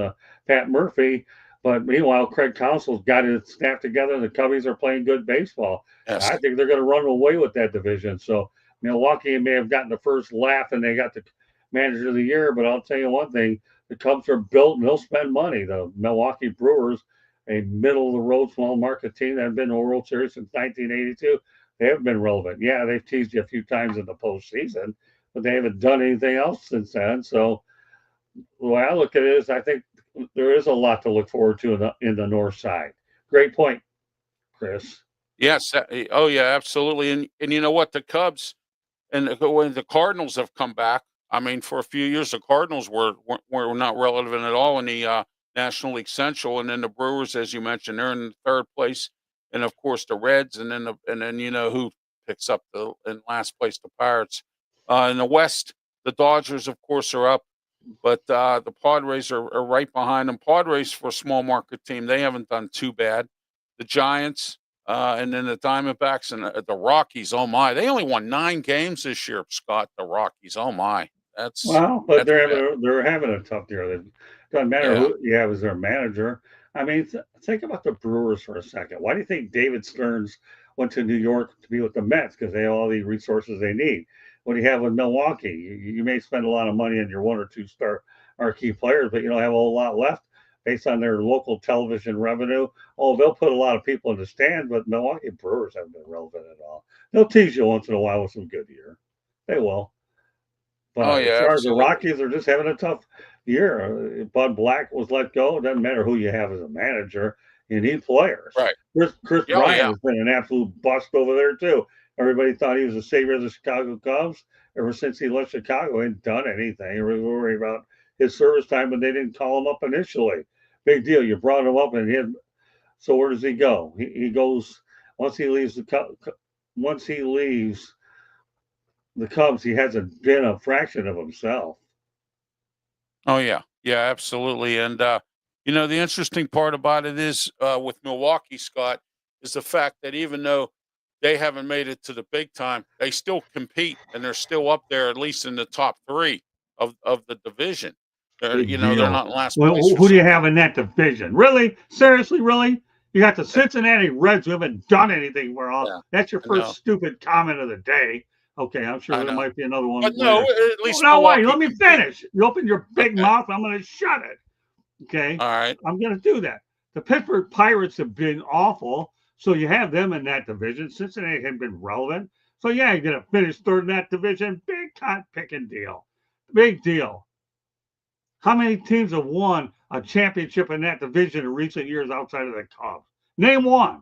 Speaker 1: Pat Murphy. But meanwhile, Craig Counsell's got his staff together. The Cubbies are playing good baseball.
Speaker 2: Yes.
Speaker 1: I think they're going to run away with that division. So Milwaukee may have gotten the first laugh and they got the manager of the year. But I'll tell you one thing: the Cubs are built and they'll spend money. The Milwaukee Brewers, a middle of the road small market team that have been in the World Series since 1982, they haven't been relevant. Yeah, they've teased you a few times in the postseason, but they haven't done anything else since then. So the way I look at it is, I think there is a lot to look forward to in the north side. Great point, Chris.
Speaker 2: Yes. Oh yeah, absolutely. And you know what? The Cubs and when the Cardinals have come back. I mean, for a few years, the Cardinals were not relevant at all in the National League Central, and then the Brewers, as you mentioned, they're in third place, and of course the Reds, and then who picks up the in last place, the Pirates. In the West, the Dodgers, of course, are up, but the Padres are right behind them. Padres, for a small market team, they haven't done too bad. The Giants, and then the Diamondbacks and the Rockies. Oh my, they only won 9 games this year, Scott. The Rockies. Oh my,
Speaker 1: Well, but
Speaker 2: that's bad.
Speaker 1: they're having a tough year. It doesn't matter
Speaker 2: Yeah,
Speaker 1: who you have as their manager. I mean, think about the Brewers for a second. Why do you think David Stearns went to New York to be with the Mets? Because they have all the resources they need. What do you have with Milwaukee? You may spend a lot of money on your one or two star marquee players, but you don't have a whole lot left based on their local television revenue. Oh, they'll put a lot of people in the stand, but Milwaukee Brewers haven't been relevant at all. They'll tease you once in a while with some good year. They will.
Speaker 2: oh
Speaker 1: But as
Speaker 2: yeah,
Speaker 1: far as the
Speaker 2: absolutely.
Speaker 1: Rockies, are just having a tough year. Bud Black was let go. It doesn't matter who you have as a manager. You need players.
Speaker 2: Right.
Speaker 1: Chris
Speaker 2: Oh
Speaker 1: Bryant
Speaker 2: yeah.
Speaker 1: has been an absolute bust over there too. Everybody thought he was the savior of the Chicago Cubs. Ever since he left Chicago, he ain't done anything. He was worried about his service time, but they didn't call him up initially. Big deal. You brought him up, and so where does he go? He goes once he leaves once he leaves the Cubs. He hasn't been a fraction of himself.
Speaker 2: Oh yeah. Yeah, absolutely. And the interesting part about it is with Milwaukee, Scott, is the fact that even though they haven't made it to the big time, they still compete and they're still up there, at least in the top three of the division.
Speaker 1: Big
Speaker 2: They're
Speaker 1: deal.
Speaker 2: not in last
Speaker 1: Well,
Speaker 2: place or
Speaker 1: who do you
Speaker 2: something.
Speaker 1: have in that division? Really? Seriously, really? You got the Cincinnati Reds who haven't done anything for all.
Speaker 2: Yeah,
Speaker 1: That's your
Speaker 2: I know.
Speaker 1: first stupid comment of the day. Okay, I'm sure
Speaker 2: I
Speaker 1: there
Speaker 2: know.
Speaker 1: might be another
Speaker 2: But
Speaker 1: one
Speaker 2: no,
Speaker 1: later.
Speaker 2: at
Speaker 1: Oh,
Speaker 2: least
Speaker 1: no, wait,
Speaker 2: Milwaukee
Speaker 1: let me
Speaker 2: compete.
Speaker 1: finish. You open your big
Speaker 2: Okay.
Speaker 1: mouth, I'm going to shut it. Okay,
Speaker 2: All right.
Speaker 1: I'm going to do that. The Pittsburgh Pirates have been awful, so you have them in that division. Cincinnati hadn't been relevant. So, yeah, you're going to finish third in that division. Big cot picking deal. Big deal. How many teams have won a championship in that division in recent years outside of the Cubs? Name one.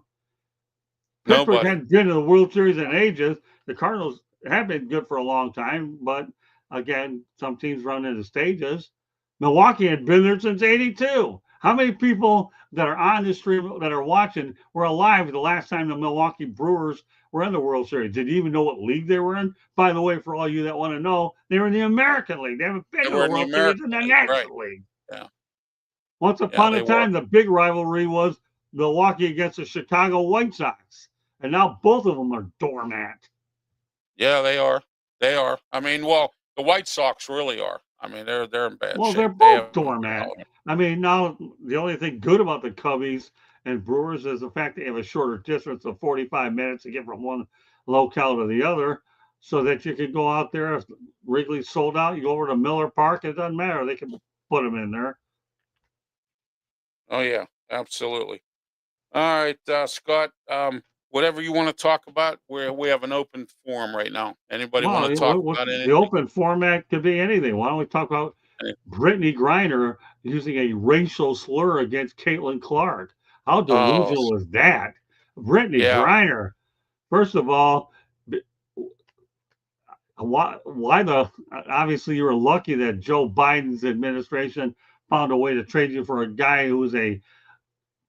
Speaker 1: Pittsburgh
Speaker 2: Nobody.
Speaker 1: hadn't been to the World Series in ages. The Cardinals have been good for a long time, but again, some teams run into stages. Milwaukee had been there since '82. How many people that are on the stream that are watching were alive the last time the Milwaukee Brewers were in the World Series? Did you even know what league they were in? By the way, for all you that want to know, they were in the American League. They haven't been
Speaker 2: They
Speaker 1: to
Speaker 2: were
Speaker 1: the
Speaker 2: in the
Speaker 1: World Series in
Speaker 2: American
Speaker 1: the
Speaker 2: League, right?
Speaker 1: National League.
Speaker 2: Yeah.
Speaker 1: Once
Speaker 2: Yeah,
Speaker 1: upon
Speaker 2: they
Speaker 1: a
Speaker 2: were.
Speaker 1: time, the big rivalry was Milwaukee against the Chicago White Sox. And now both of them are doormat.
Speaker 2: Yeah, they are. They are. I mean, well, the White Sox really are. I mean, they're in bad
Speaker 1: Well, they're
Speaker 2: shape. They
Speaker 1: both
Speaker 2: have
Speaker 1: doormat. I mean, now the only thing good about the Cubbies and Brewers is the fact they have a shorter distance of 45 minutes to get from one locale to the other, so that you can go out there. If Wrigley's sold out, you go over to Miller Park. It doesn't matter. They can put them in there.
Speaker 2: Oh yeah, absolutely. All right, Scott. Whatever you want to talk about, we have an open forum right now. Anybody want to talk about
Speaker 1: The
Speaker 2: anything?
Speaker 1: open format could be anything. Why don't we talk about Brittany Griner using a racial slur against Caitlin Clark? How
Speaker 2: Oh,
Speaker 1: delusional is that? Brittany
Speaker 2: yeah.
Speaker 1: Griner, first of all, why the obviously you were lucky that Joe Biden's administration found a way to trade you for a guy who's a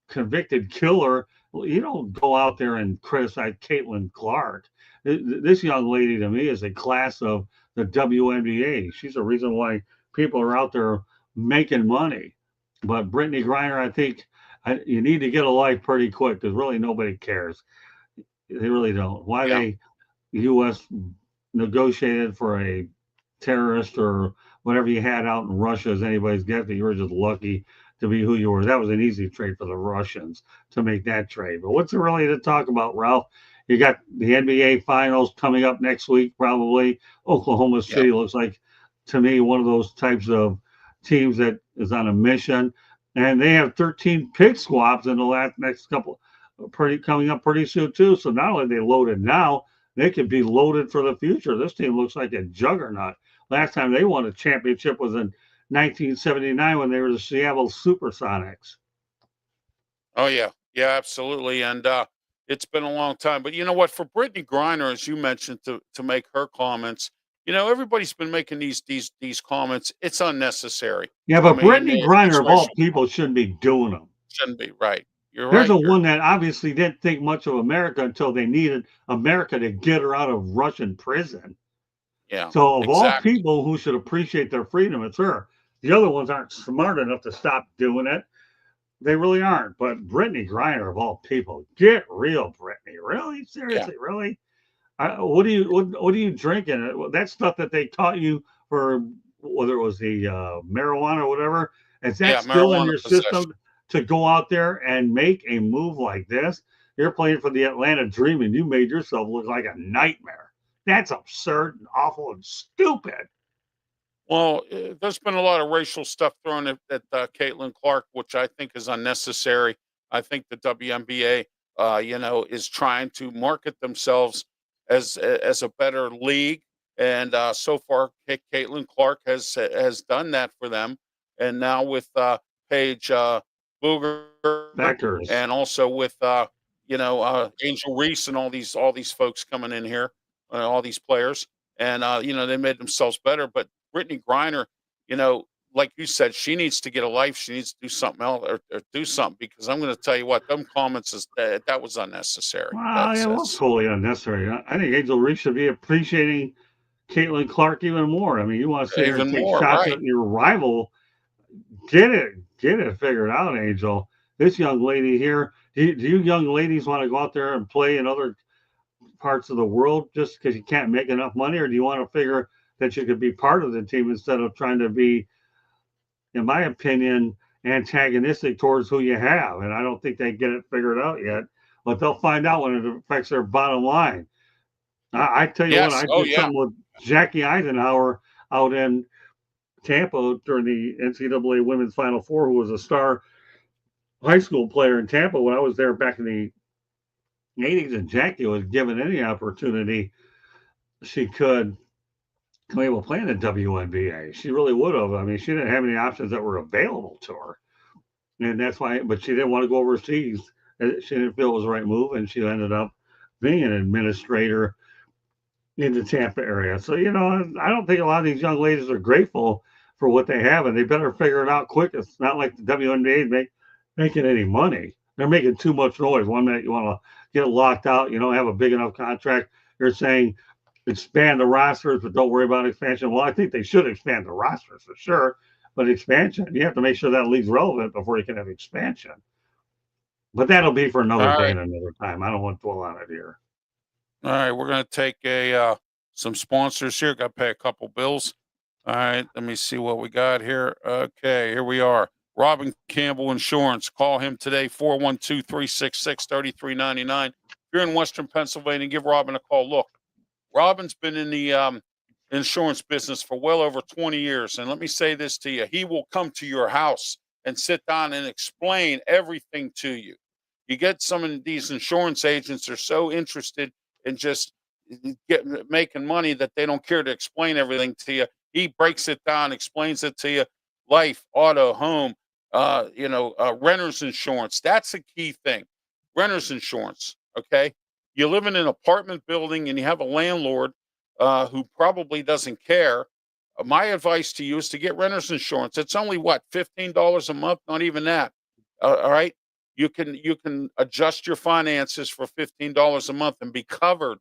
Speaker 1: convicted killer. You don't go out there and criticize Caitlin Clark. This young lady to me is a class of the WNBA. She's the reason why people are out there making money. But Brittany Griner, I think you need to get a life pretty quick because really nobody cares. They really don't. Why
Speaker 2: Yeah.
Speaker 1: they U.S. negotiated for a terrorist or whatever you had out in Russia is anybody's guess. That you were just lucky to be who you were. That was an easy trade for the Russians to make that trade. But what's there really to talk about, Ralph? You got the NBA Finals coming up next week, probably. Oklahoma City looks like, to me, one of those types of teams that is on a mission. And they have 13 pick swaps in the next couple, coming up pretty soon, too. So not only are they loaded now, they could be loaded for the future. This team looks like a juggernaut. Last time they won a championship was in 1979 when they were the Seattle Supersonics.
Speaker 2: Oh yeah, yeah, absolutely. And it's been a long time. But you know what? For Brittany Griner, as you mentioned, to make her comments, everybody's been making these comments. It's unnecessary.
Speaker 1: Yeah,
Speaker 2: I
Speaker 1: but
Speaker 2: mean,
Speaker 1: Brittany Griner,
Speaker 2: it's
Speaker 1: of all
Speaker 2: racial.
Speaker 1: people, shouldn't be doing them.
Speaker 2: Shouldn't be right. You're
Speaker 1: There's
Speaker 2: right.
Speaker 1: a one that obviously didn't think much of America until they needed America to get her out of Russian prison.
Speaker 2: Yeah,
Speaker 1: So of all
Speaker 2: exactly.
Speaker 1: people who should appreciate their freedom, it's her. The other ones aren't smart enough to stop doing it. They really aren't. But Brittany Griner, of all people, get real, Brittany. Really? Seriously? Really? What are you drinking? That stuff that they taught you for whether it was the marijuana or whatever, is that still in
Speaker 2: Marijuana
Speaker 1: your
Speaker 2: possession.
Speaker 1: system to go out there and make a move like this? You're playing for the Atlanta Dream and you made yourself look like a nightmare. That's absurd and awful and stupid.
Speaker 2: Well, there's been a lot of racial stuff thrown at Caitlin Clark, which I think is unnecessary. I think the WNBA, is trying to market themselves as a better league, and so far, Caitlin Clark has done that for them. And now with Paige Booger,
Speaker 1: Beckers.
Speaker 2: and also with Angel Reese and all these folks coming in here, all these players, and they made themselves better, but Brittany Griner, like you said, she needs to get a life. She needs to do something else or do something because I'm going to tell you what, them comments that was unnecessary.
Speaker 1: Well, yeah, it was totally unnecessary. I think Angel Reese should be appreciating Caitlin Clark even more. I mean, you want to sit here and
Speaker 2: Even
Speaker 1: take
Speaker 2: more,
Speaker 1: shots
Speaker 2: right?
Speaker 1: at your rival. Get it figured out, Angel. This young lady here. Do you young ladies want to go out there and play in other parts of the world just because you can't make enough money, or do you want to figure that you could be part of the team instead of trying to be, in my opinion, antagonistic towards who you have? And I don't think they get it figured out yet, but they'll find out when it affects their bottom line. I tell you what,
Speaker 2: Yes.
Speaker 1: I
Speaker 2: Oh,
Speaker 1: did
Speaker 2: yeah.
Speaker 1: something with Jackie Eisenhower out in Tampa during the NCAA Women's Final Four, who was a star high school player in Tampa when I was there back in the 80s, and Jackie was given any opportunity she could come able to play in the WNBA. She really would have. I mean, she didn't have any options that were available to her. And that's why, but she didn't want to go overseas. She didn't feel it was the right move, and she ended up being an administrator in the Tampa area. So, I don't think a lot of these young ladies are grateful for what they have, and they better figure it out quick. It's not like the WNBA making any money. They're making too much noise. One minute you want to get locked out, you don't have a big enough contract. You're saying expand the rosters, but don't worry about expansion. Well, I think they should expand the rosters for sure, but expansion, you have to make sure that league's relevant before you can have expansion. But that'll be for another
Speaker 2: All
Speaker 1: day
Speaker 2: right.
Speaker 1: and another time. I don't want to dwell on it here.
Speaker 2: All right. We're going to take some sponsors here. Got to pay a couple bills. All right. Let me see what we got here. Okay. Here we are. Robin Campbell Insurance. Call him today, 412 366 3399. If you're in Western Pennsylvania, give Robin a call. Look, Robin's been in the insurance business for well over 20 years. And let me say this to you. He will come to your house and sit down and explain everything to you. You get some of these insurance agents are so interested in just making money that they don't care to explain everything to you. He breaks it down, explains it to you. Life, auto, home, renter's insurance. That's a key thing. Renter's insurance. Okay. You live in an apartment building and you have a landlord who probably doesn't care. My advice to you is to get renter's insurance. It's only what, $15 a month, not even that. All right. You can adjust your finances for $15 a month and be covered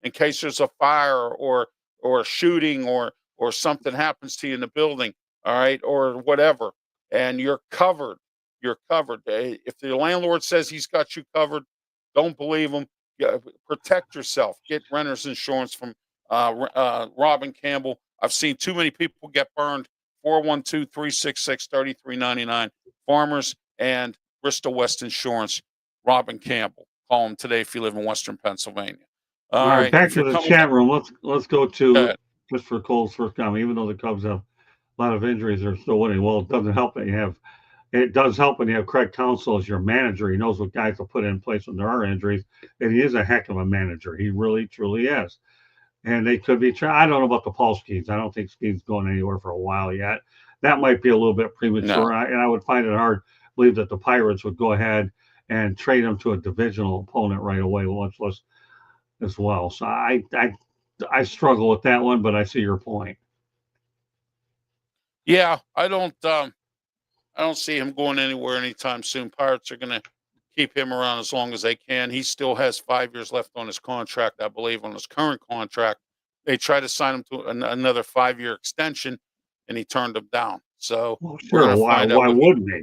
Speaker 2: in case there's a fire or a shooting or something happens to you in the building, all right, or whatever. And you're covered. You're covered. If the landlord says he's got you covered, don't believe him. Yeah, protect yourself. Get renter's insurance from Robin Campbell. I've seen too many people get burned. 412 366 3399. Farmers and Bristol West Insurance, Robin Campbell. Call him today if you live in Western Pennsylvania.
Speaker 1: All
Speaker 2: All
Speaker 1: right,
Speaker 2: right.
Speaker 1: back
Speaker 2: If
Speaker 1: to
Speaker 2: you're
Speaker 1: the
Speaker 2: coming
Speaker 1: chat room. Let's go to
Speaker 2: ahead.
Speaker 1: Christopher Cole's first comment. Even though the Cubs have a lot of injuries, they're still winning. Well, it doesn't help that you have. It does help when you have Craig Counsell as your manager. He knows what guys to put in place when there are injuries, and he is a heck of a manager. He really, truly is. And they could be trying. I don't know about the Paul Skeens. I don't think Skeens going anywhere for a while yet. That might be a little bit
Speaker 2: No.
Speaker 1: premature. And I would find it hard to believe that the Pirates would go ahead and trade him to a divisional opponent right away, much less as well. So I struggle with that one, but I see your point.
Speaker 2: Yeah, I don't see him going anywhere anytime soon. Pirates are going to keep him around as long as they can. He still has 5 years left on his contract, I believe, on his current contract. They tried to sign him to another 5-year extension, and he turned them down. So
Speaker 1: Well,
Speaker 2: we're
Speaker 1: sure.
Speaker 2: going to
Speaker 1: Why
Speaker 2: find out
Speaker 1: why
Speaker 2: what he.
Speaker 1: wouldn't he?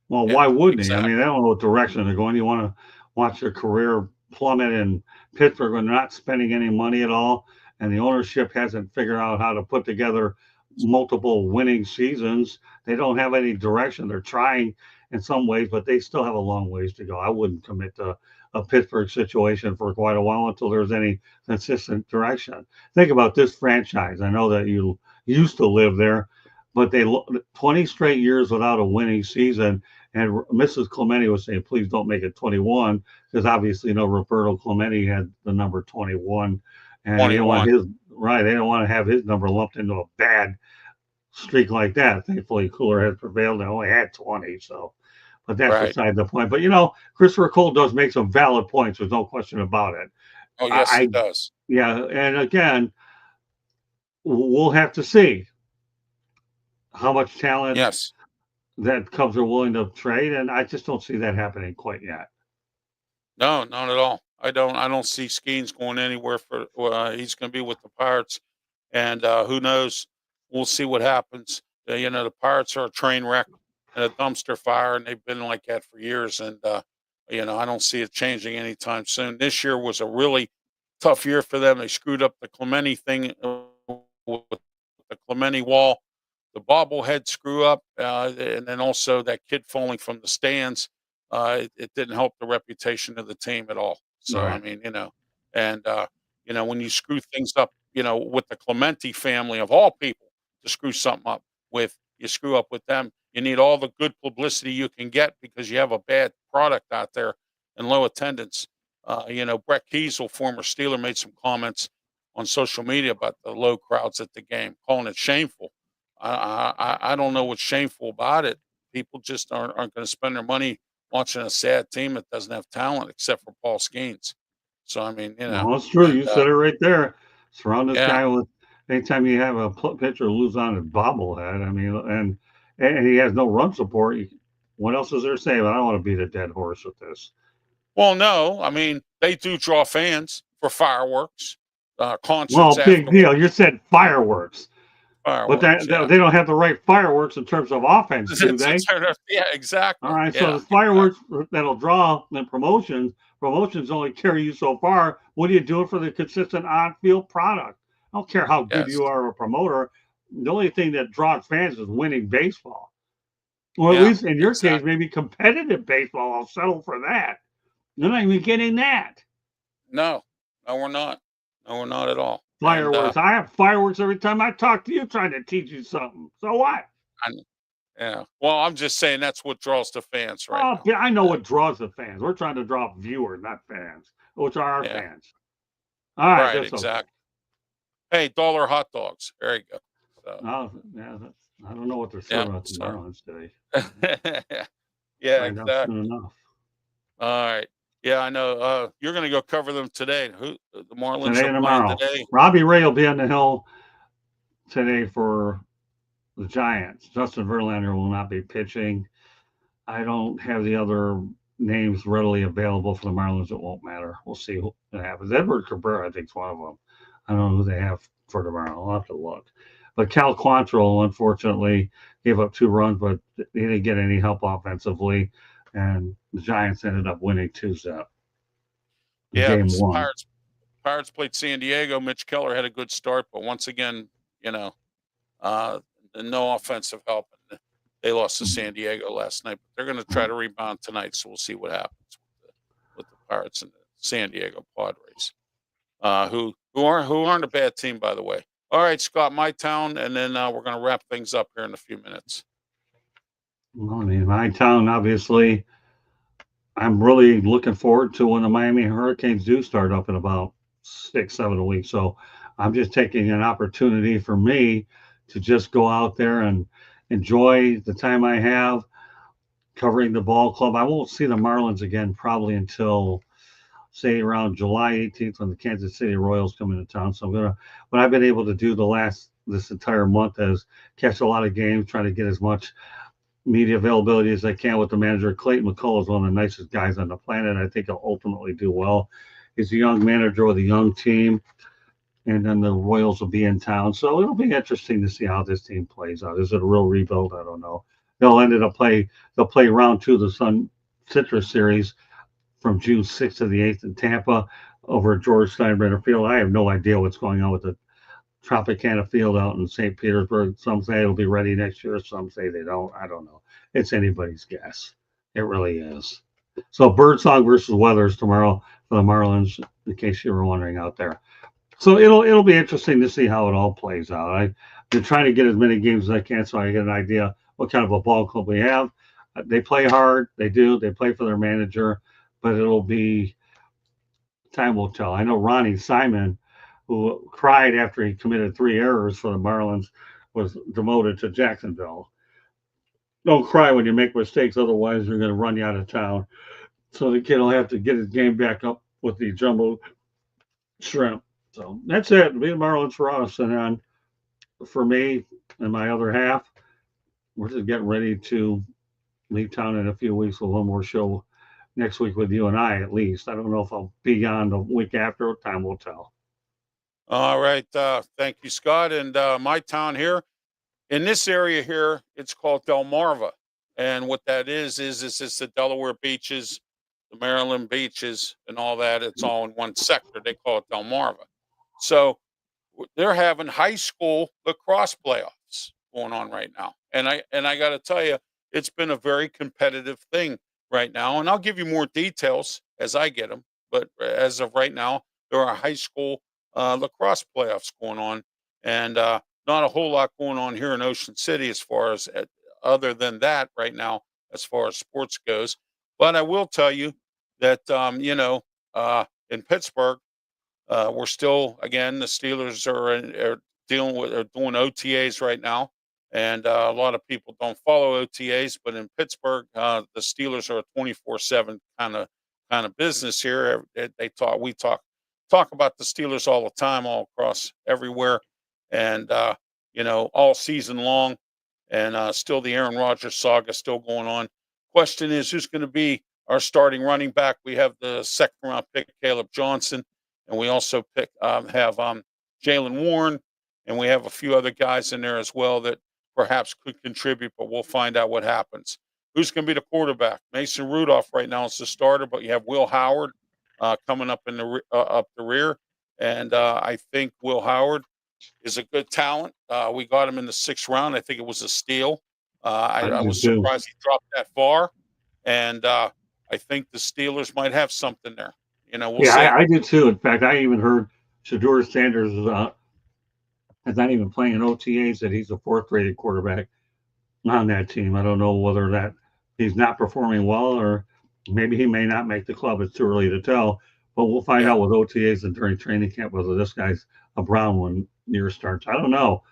Speaker 1: Well,
Speaker 2: Yeah,
Speaker 1: why wouldn't he? I
Speaker 2: exactly.
Speaker 1: mean, they don't know what direction they're going. You want to watch your career plummet in Pittsburgh when they're not spending any money at all, and the ownership hasn't figured out how to put together multiple winning seasons. They don't have any direction. They're trying in some ways, but they still have a long ways to go. I wouldn't commit to a Pittsburgh situation for quite a while until there's any consistent direction. Think about this franchise. I know that you used to live there, but 20 straight years without a winning season. And Mrs. Clemente was saying, please don't make it 21, because obviously, Roberto Clemente had the number 21, and they don't want
Speaker 2: 21.
Speaker 1: his right. They don't want to have his number lumped into a bad streak like that. Thankfully, cooler has prevailed and only had 20. So, but that's
Speaker 2: Right.
Speaker 1: beside the point. But Christopher Cole does make some valid points. There's no question about it.
Speaker 2: Oh, yes, he
Speaker 1: I
Speaker 2: does.
Speaker 1: yeah, and again, we'll have to see how much talent
Speaker 2: Yes.
Speaker 1: that Cubs are willing to trade, and I just don't see that happening quite yet.
Speaker 2: No, not at all. I don't see Skeens going anywhere for. He's going to be with the Pirates, and who knows? We'll see what happens. The Pirates are a train wreck and a dumpster fire, and they've been like that for years. And I don't see it changing anytime soon. This year was a really tough year for them. They screwed up the Clemente thing with the Clemente wall, the bobblehead screw up, and then also that kid falling from the stands. It didn't help the reputation of the team at all. So I
Speaker 1: Right.
Speaker 2: mean, and when you screw things up, with the Clemente family of all people to screw something up with, you screw up with them. You need all the good publicity you can get because you have a bad product out there and low attendance. Brett Kiesel, former Steeler, made some comments on social media about the low crowds at the game, calling it shameful. I don't know what's shameful about it. People just aren't going to spend their money watching a sad team that doesn't have talent except for Paul Skeens. So I mean,
Speaker 1: No, it's true. You
Speaker 2: and
Speaker 1: said it right there. Surround this
Speaker 2: yeah,
Speaker 1: guy with anytime you have a pitcher lose on his bobblehead. I mean, and he has no run support. What else is there to say? I don't want to beat a dead horse with this.
Speaker 2: well, no, I mean they do draw fans for fireworks, concerts
Speaker 1: Well, big deal.
Speaker 2: afterwards.
Speaker 1: You said fireworks, but
Speaker 2: Fireworks, yeah.
Speaker 1: they don't have the right fireworks in terms of offense, do they?
Speaker 2: Yeah,
Speaker 1: All
Speaker 2: exactly.
Speaker 1: right, so
Speaker 2: Yeah,
Speaker 1: the fireworks that'll draw the promotions only carry you so far. What are you doing for the consistent on-field product? I don't care how good
Speaker 2: yes,
Speaker 1: you are a promoter. The only thing that draws fans is winning baseball. Or at
Speaker 2: yeah,
Speaker 1: least in your case,
Speaker 2: exactly.
Speaker 1: maybe competitive baseball. I'll settle for that. You're not even getting that.
Speaker 2: No, no, we're not. No, we're not at all. And
Speaker 1: Fireworks. I have fireworks every time I talk to you trying to teach you something. So what?
Speaker 2: I, yeah, well, I'm just saying that's what draws the fans right
Speaker 1: Oh,
Speaker 2: now.
Speaker 1: yeah, I know what draws the fans. We're trying to draw viewers, not fans, which are our
Speaker 2: Yeah,
Speaker 1: fans. All right,
Speaker 2: right,
Speaker 1: that's okay.
Speaker 2: exactly. Hey, dollar hot dogs. There you go. So,
Speaker 1: Oh, yeah, I don't know what they're
Speaker 2: yeah,
Speaker 1: serving at the
Speaker 2: so
Speaker 1: Marlins today.
Speaker 2: yeah,
Speaker 1: Find out soon
Speaker 2: exactly.
Speaker 1: enough.
Speaker 2: All right. Yeah, I know. You're going to go cover them today. Who the Marlins
Speaker 1: Today
Speaker 2: are
Speaker 1: and
Speaker 2: playing
Speaker 1: tomorrow.
Speaker 2: today?
Speaker 1: Robbie Ray will be on the hill today for the Giants. Justin Verlander will not be pitching. I don't have the other names readily available for the Marlins. It won't matter. We'll see what happens. Edward Cabrera, I think, is one of them. I don't know who they have for tomorrow. I'll have to look. But Cal Quantrill, unfortunately, gave up 2 runs, but he didn't get any help offensively. And the Giants ended up winning 2-0 in
Speaker 2: Yeah,
Speaker 1: game one.
Speaker 2: Pirates played San Diego. Mitch Keller had a good start, but once again, you know, uh, no offensive help. They lost to San Diego last night, but they're going to try to rebound tonight. So we'll see what happens with the Pirates and the San Diego Padres, who aren't a bad team, by the way. All right, Scott, my town, and then we're going to wrap things up here in a few minutes.
Speaker 1: Well, I mean, my town, obviously, I'm really looking forward to when the Miami Hurricanes do start up in about 6, 7 weeks. So I'm just taking an opportunity for me to just go out there and enjoy the time I have covering the ball club. I won't see the Marlins again probably until say around July 18th when the Kansas City Royals come into town. So what I've been able to do this entire month is catch a lot of games, trying to get as much media availability as I can with the manager. Clayton McCullough is one of the nicest guys on the planet. I think he'll ultimately do well. He's a young manager with a young team, and then the Royals will be in town. So it'll be interesting to see how this team plays out. Is it a real rebuild? I don't know. They'll play round 2 of the Sun Citrus Series from June 6th to the 8th in Tampa over at George Steinbrenner Field. I have no idea what's going on with the Tropicana Field out in St. Petersburg. Some say it'll be ready next year. Some say they don't. I don't know. It's anybody's guess. It really is. So Birdsong versus Weathers tomorrow for the Marlins, in case you were wondering out there. So it'll be interesting to see how it all plays out. I've been trying to get as many games as I can so I get an idea what kind of a ball club we have. They play hard. They do. They play for their manager, but it'll be time will tell. I know Ronnie Simon, who cried after he committed 3 errors for the Marlins, was demoted to Jacksonville. Don't cry when you make mistakes, otherwise they're going to run you out of town. So the kid will have to get his game back up with the jumbo shrimp. So that's it. Be the Marlins for us, and then for me and my other half, we're just getting ready to leave town in a few weeks with one more show next week with you and I, at least. I don't know if I'll be on the week after. Time will tell.
Speaker 2: All right. Thank you, Scott. And my town here in this area here, it's called Delmarva. And what that is it's the Delaware beaches, the Maryland beaches, and all that. It's all in one sector. They call it Delmarva. So they're having high school lacrosse playoffs going on right now. And I got to tell you, it's been a very competitive thing right now. And I'll give you more details as I get them. But as of right now, there are high school lacrosse playoffs going on, and not a whole lot going on here in Ocean City as far as other than that right now as far as sports goes. But I will tell you that in Pittsburgh, we're still, again, the Steelers are doing OTAs right now, and a lot of people don't follow OTAs. But in Pittsburgh, the Steelers are a 24/7 kind of business here. We talk about the Steelers all the time, all across everywhere, and all season long. And still, the Aaron Rodgers saga still going on. Question is, who's going to be our starting running back? We have the second round pick, Caleb Johnson, and we also have Jalen Warren, and we have a few other guys in there as well that perhaps could contribute, but we'll find out what happens. Who's going to be the quarterback? Mason Rudolph right now is the starter, but you have Will Howard coming up up the rear, and I think Will Howard is a good talent. We got him in the 6th round. I think it was a steal. I was surprised he dropped that far, and I think the Steelers might have something there. We'll see.
Speaker 1: I did too. In fact, I even heard Shedeur Sanders is not even playing in OTAs, that he's a 4th-rated quarterback on that team. I don't know whether that he's not performing well, or maybe he may not make the club. It's too early to tell. But we'll find out with OTAs and during training camp whether this guy's a Brown when year starts. I don't know.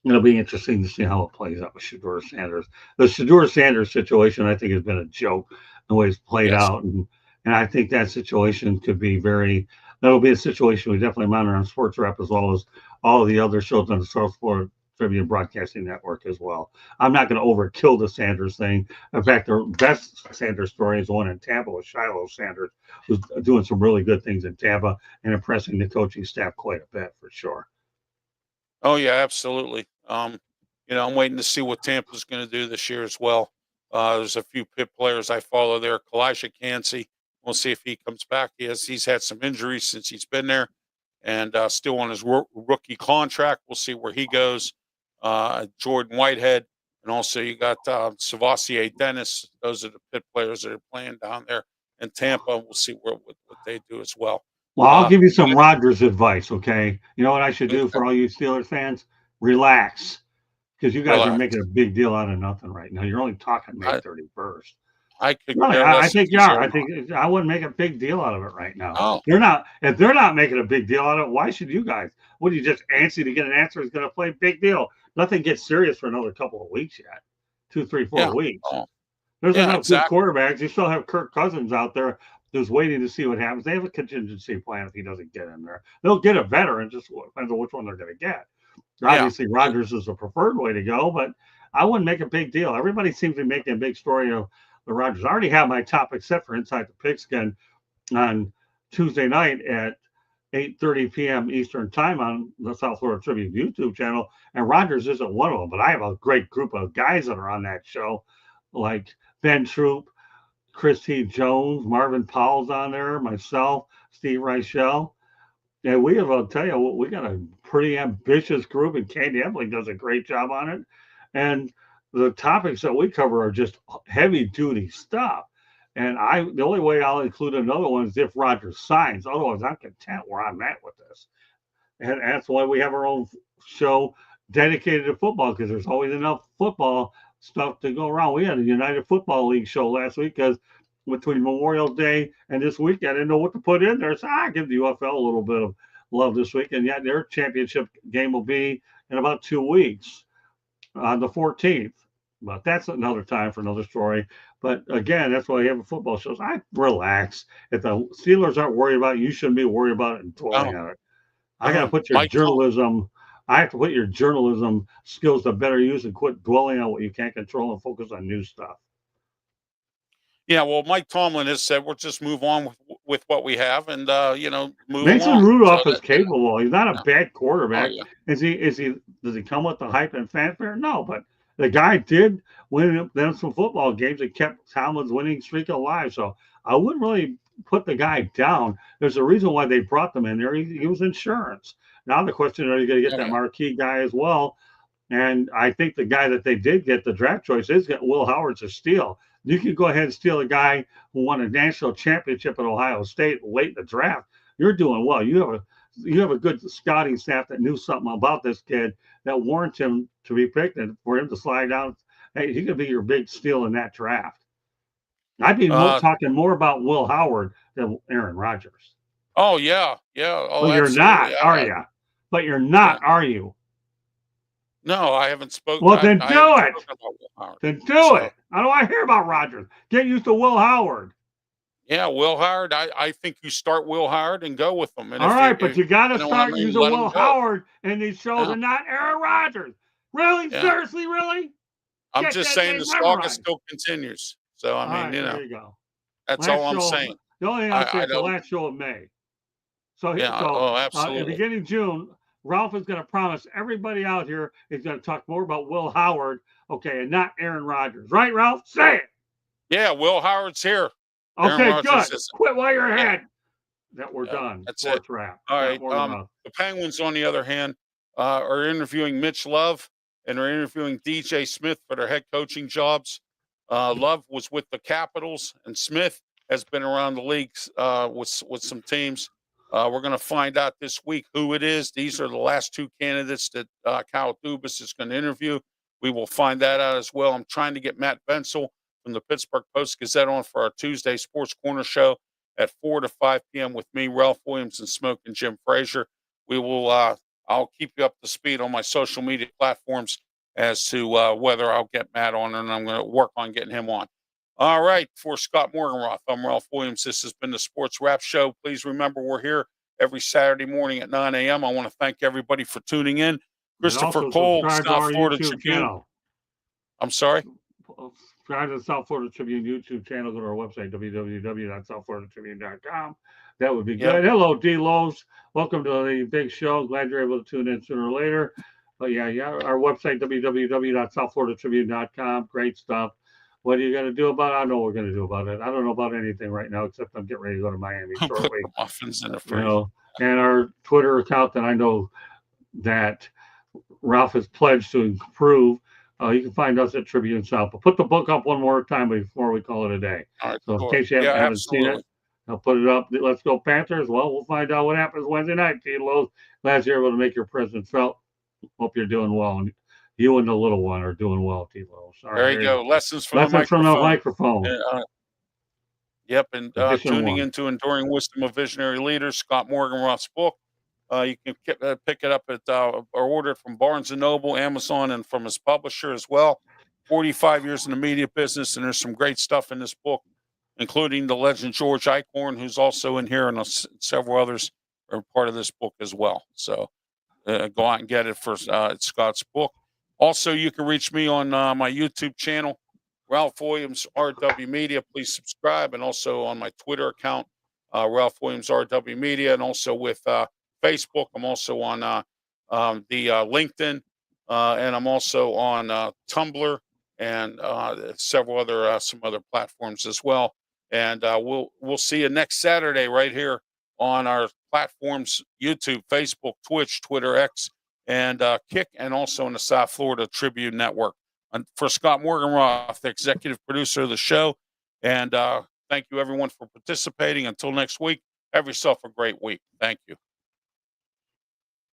Speaker 1: It'll be interesting to see how it plays out with Shedeur Sanders. The Shedeur Sanders situation, I think, has been a joke the way it's played out, and I think that situation could be that'll be a situation we definitely monitor on Sports Wrap, as well as all of the other shows on the South Florida Tribune Broadcasting Network as well. I'm not going to overkill the Sanders thing. In fact, the best Sanders story is the one in Tampa with Shiloh Sanders, who's doing some really good things in Tampa and impressing the coaching staff quite a bit, for sure.
Speaker 2: Oh yeah, absolutely. I'm waiting to see what Tampa's going to do this year as well. There's a few Pitt players I follow there. Kalijah Kancey, we'll see if he comes back. He's had some injuries since he's been there, and still on his rookie contract. We'll see where he goes. Jordan Whitehead, and also you got Savassier Dennis. Those are the Pitt players that are playing down there in Tampa. We'll see what they do as well.
Speaker 1: Well, I'll give you some Rodgers advice, okay? You know what I should do for all you Steelers fans? Relax, because you guys are making a big deal out of nothing right now. You're only talking May 31st.
Speaker 2: I think
Speaker 1: you are. I think I wouldn't make a big deal out of it right now.
Speaker 2: Oh.
Speaker 1: They're not. If they're not making a big deal out of it, why should you guys? What are you just antsy to get an answer? Is going to play big deal? Nothing gets serious for another couple of weeks yet. 2, 3, 4 weeks.
Speaker 2: Oh.
Speaker 1: There's enough good quarterbacks. You still have Kirk Cousins out there who's waiting to see what happens. They have a contingency plan if he doesn't get in there. They'll get a veteran, just depends on which one they're going to get. Obviously, Rodgers is the preferred way to go, but I wouldn't make a big deal. Everybody seems to be making a big story of the Rodgers. I already have my topic set for Inside the Pigskin on Tuesday night at 8:30 p.m. Eastern time on the South Florida Tribune YouTube channel, and Rodgers isn't one of them, but I have a great group of guys that are on that show, like Ben Troop, Chris T. Jones, Marvin Powell's on there, myself, Steve Reichel. And I'll tell you, we got a pretty ambitious group, and Candy Epling does a great job on it. And the topics that we cover are just heavy duty stuff. And the only way I'll include another one is if Rodgers signs. Otherwise, I'm content where I'm at with this. And that's why we have our own show dedicated to football, because there's always enough football stuff to go around. We had a United Football League show last week because between Memorial Day and this week, I didn't know what to put in there. So I give the UFL a little bit of love this week. And yet their championship game will be in about 2 weeks on the 14th. But that's another time for another story. But again, that's why you have a football shows. I relax. If the Steelers aren't worried about it, you shouldn't be worried about it and dwelling on it. I got to put your journalism. I have to put your journalism skills to better use and quit dwelling on what you can't control and focus on new stuff.
Speaker 2: Yeah, well, Mike Tomlin has said we'll just move on with what we have and move
Speaker 1: Mason
Speaker 2: along.
Speaker 1: Rudolph is capable. He's not a bad quarterback.
Speaker 2: Oh, yeah.
Speaker 1: Does he come with the hype and fanfare? No, but the guy did win them some football games and kept Tomlin's winning streak alive. So I wouldn't really put the guy down. There's a reason why they brought them in there. He was insurance. Now the question, are you going to get that marquee guy as well? And I think the guy that they did get, the draft choice, is Will Howard's a steal. You can go ahead and steal a guy who won a national championship at Ohio State late in the draft. You're doing well. You have a good scouting staff that knew something about this kid that warrants him to be picked, and for him to slide down Hey, he could be your big steal in that draft. I'd be
Speaker 2: Uh,
Speaker 1: talking more about Will Howard than Aaron Rodgers.
Speaker 2: oh yeah, yeah. Oh,
Speaker 1: Well, you're
Speaker 2: absolutely.
Speaker 1: not, are you? But you're not,
Speaker 2: Yeah.
Speaker 1: are you?
Speaker 2: No, I haven't spoken.
Speaker 1: Well, then
Speaker 2: I haven't
Speaker 1: do it.
Speaker 2: spoken about Will Howard.
Speaker 1: Then do it. I don't want to hear about Rodgers. Get used to Will Howard.
Speaker 2: Yeah, Will Howard. I think you start Will Howard and go with him. And
Speaker 1: all right, but you got to start using Will Howard in these shows and not Aaron Rodgers. Really? Yeah. Seriously, really?
Speaker 2: I'm just saying the saga still continues. So, I mean,
Speaker 1: there you go.
Speaker 2: That's all I'm saying.
Speaker 1: The only thing I'll say is the last show of May. So,
Speaker 2: absolutely.
Speaker 1: At the beginning of June, Ralph is going to promise everybody out here is going to talk more about Will Howard, okay, and not Aaron Rodgers. Right, Ralph? Say it.
Speaker 2: Yeah, Will Howard's here.
Speaker 1: Okay, good. Quit while you're ahead. That we're done.
Speaker 2: That's
Speaker 1: Sports
Speaker 2: it.
Speaker 1: Wrap.
Speaker 2: All right. The Penguins, on the other hand, are interviewing Mitch Love and are interviewing DJ Smith for their head coaching jobs. Love was with the Capitals, and Smith has been around the league with some teams. We're going to find out this week who it is. These are the last two candidates that Kyle Dubas is going to interview. We will find that out as well. I'm trying to get Matt Bensel from the Pittsburgh Post-Gazette on for our Tuesday Sports Corner show at 4 to 5 p.m. with me, Ralph Williams, and Smoke and Jim Frazier. We will. I'll keep you up to speed on my social media platforms as to whether I'll get Matt on, and I'm going to work on getting him on. All right. For Scott Morganroth, I'm Ralph Williams. This has been the Sports Wrap Show. Please remember we're here every Saturday morning at 9 a.m. I want to thank everybody for tuning in. Christopher Cole, South Florida Tribune. Channel. I'm sorry?
Speaker 1: Subscribe to the South Florida Tribune YouTube channel. Go to our website, www.southfloridatribune.com. That would be good. Hello, D. Lowe's. Welcome to the big show. Glad you're able to tune in sooner or later. But yeah, our website, www.southfloridatribune.com. Great stuff. What are you going to do about it? I know what we're going to do about it. I don't know about anything right now, except I'm getting ready to go to Miami shortly.
Speaker 2: Muffins in the
Speaker 1: and our Twitter account that I know that Ralph has pledged to improve. You can find us at Tribune South. But put the book up one more time before we call it a day.
Speaker 2: All right,
Speaker 1: so in case you haven't seen it, I'll put it up. Let's go Panthers. Well, we'll find out what happens Wednesday night. T. Lowe's, glad you're able to make your presence felt. Hope you're doing well. And you and the little one are doing well, T. Lowe's.
Speaker 2: There you go. Lessons from the
Speaker 1: microphone.
Speaker 2: Yep, and tuning into Enduring Wisdom of Visionary Leaders, Scott Morganroth's book. You can pick it up at or order it from Barnes & Noble, Amazon, and from his publisher as well. 45 years in the media business, and there's some great stuff in this book, including the legend George Eichhorn, who's also in here, and several others are part of this book as well. So go out and get it for Scott's book. Also, you can reach me on my YouTube channel, Ralph Williams RW Media. Please subscribe, and also on my Twitter account, Ralph Williams RW Media, and also with Facebook. I'm also on the LinkedIn, and I'm also on Tumblr and several other some other platforms as well. And we'll see you next Saturday right here on our platforms: YouTube, Facebook, Twitch, Twitter, X, and Kick, and also in the South Florida Tribune Network. And for Scott Morganroth, the executive producer of the show, and thank you everyone for participating. Until next week, have yourself a great week. Thank you.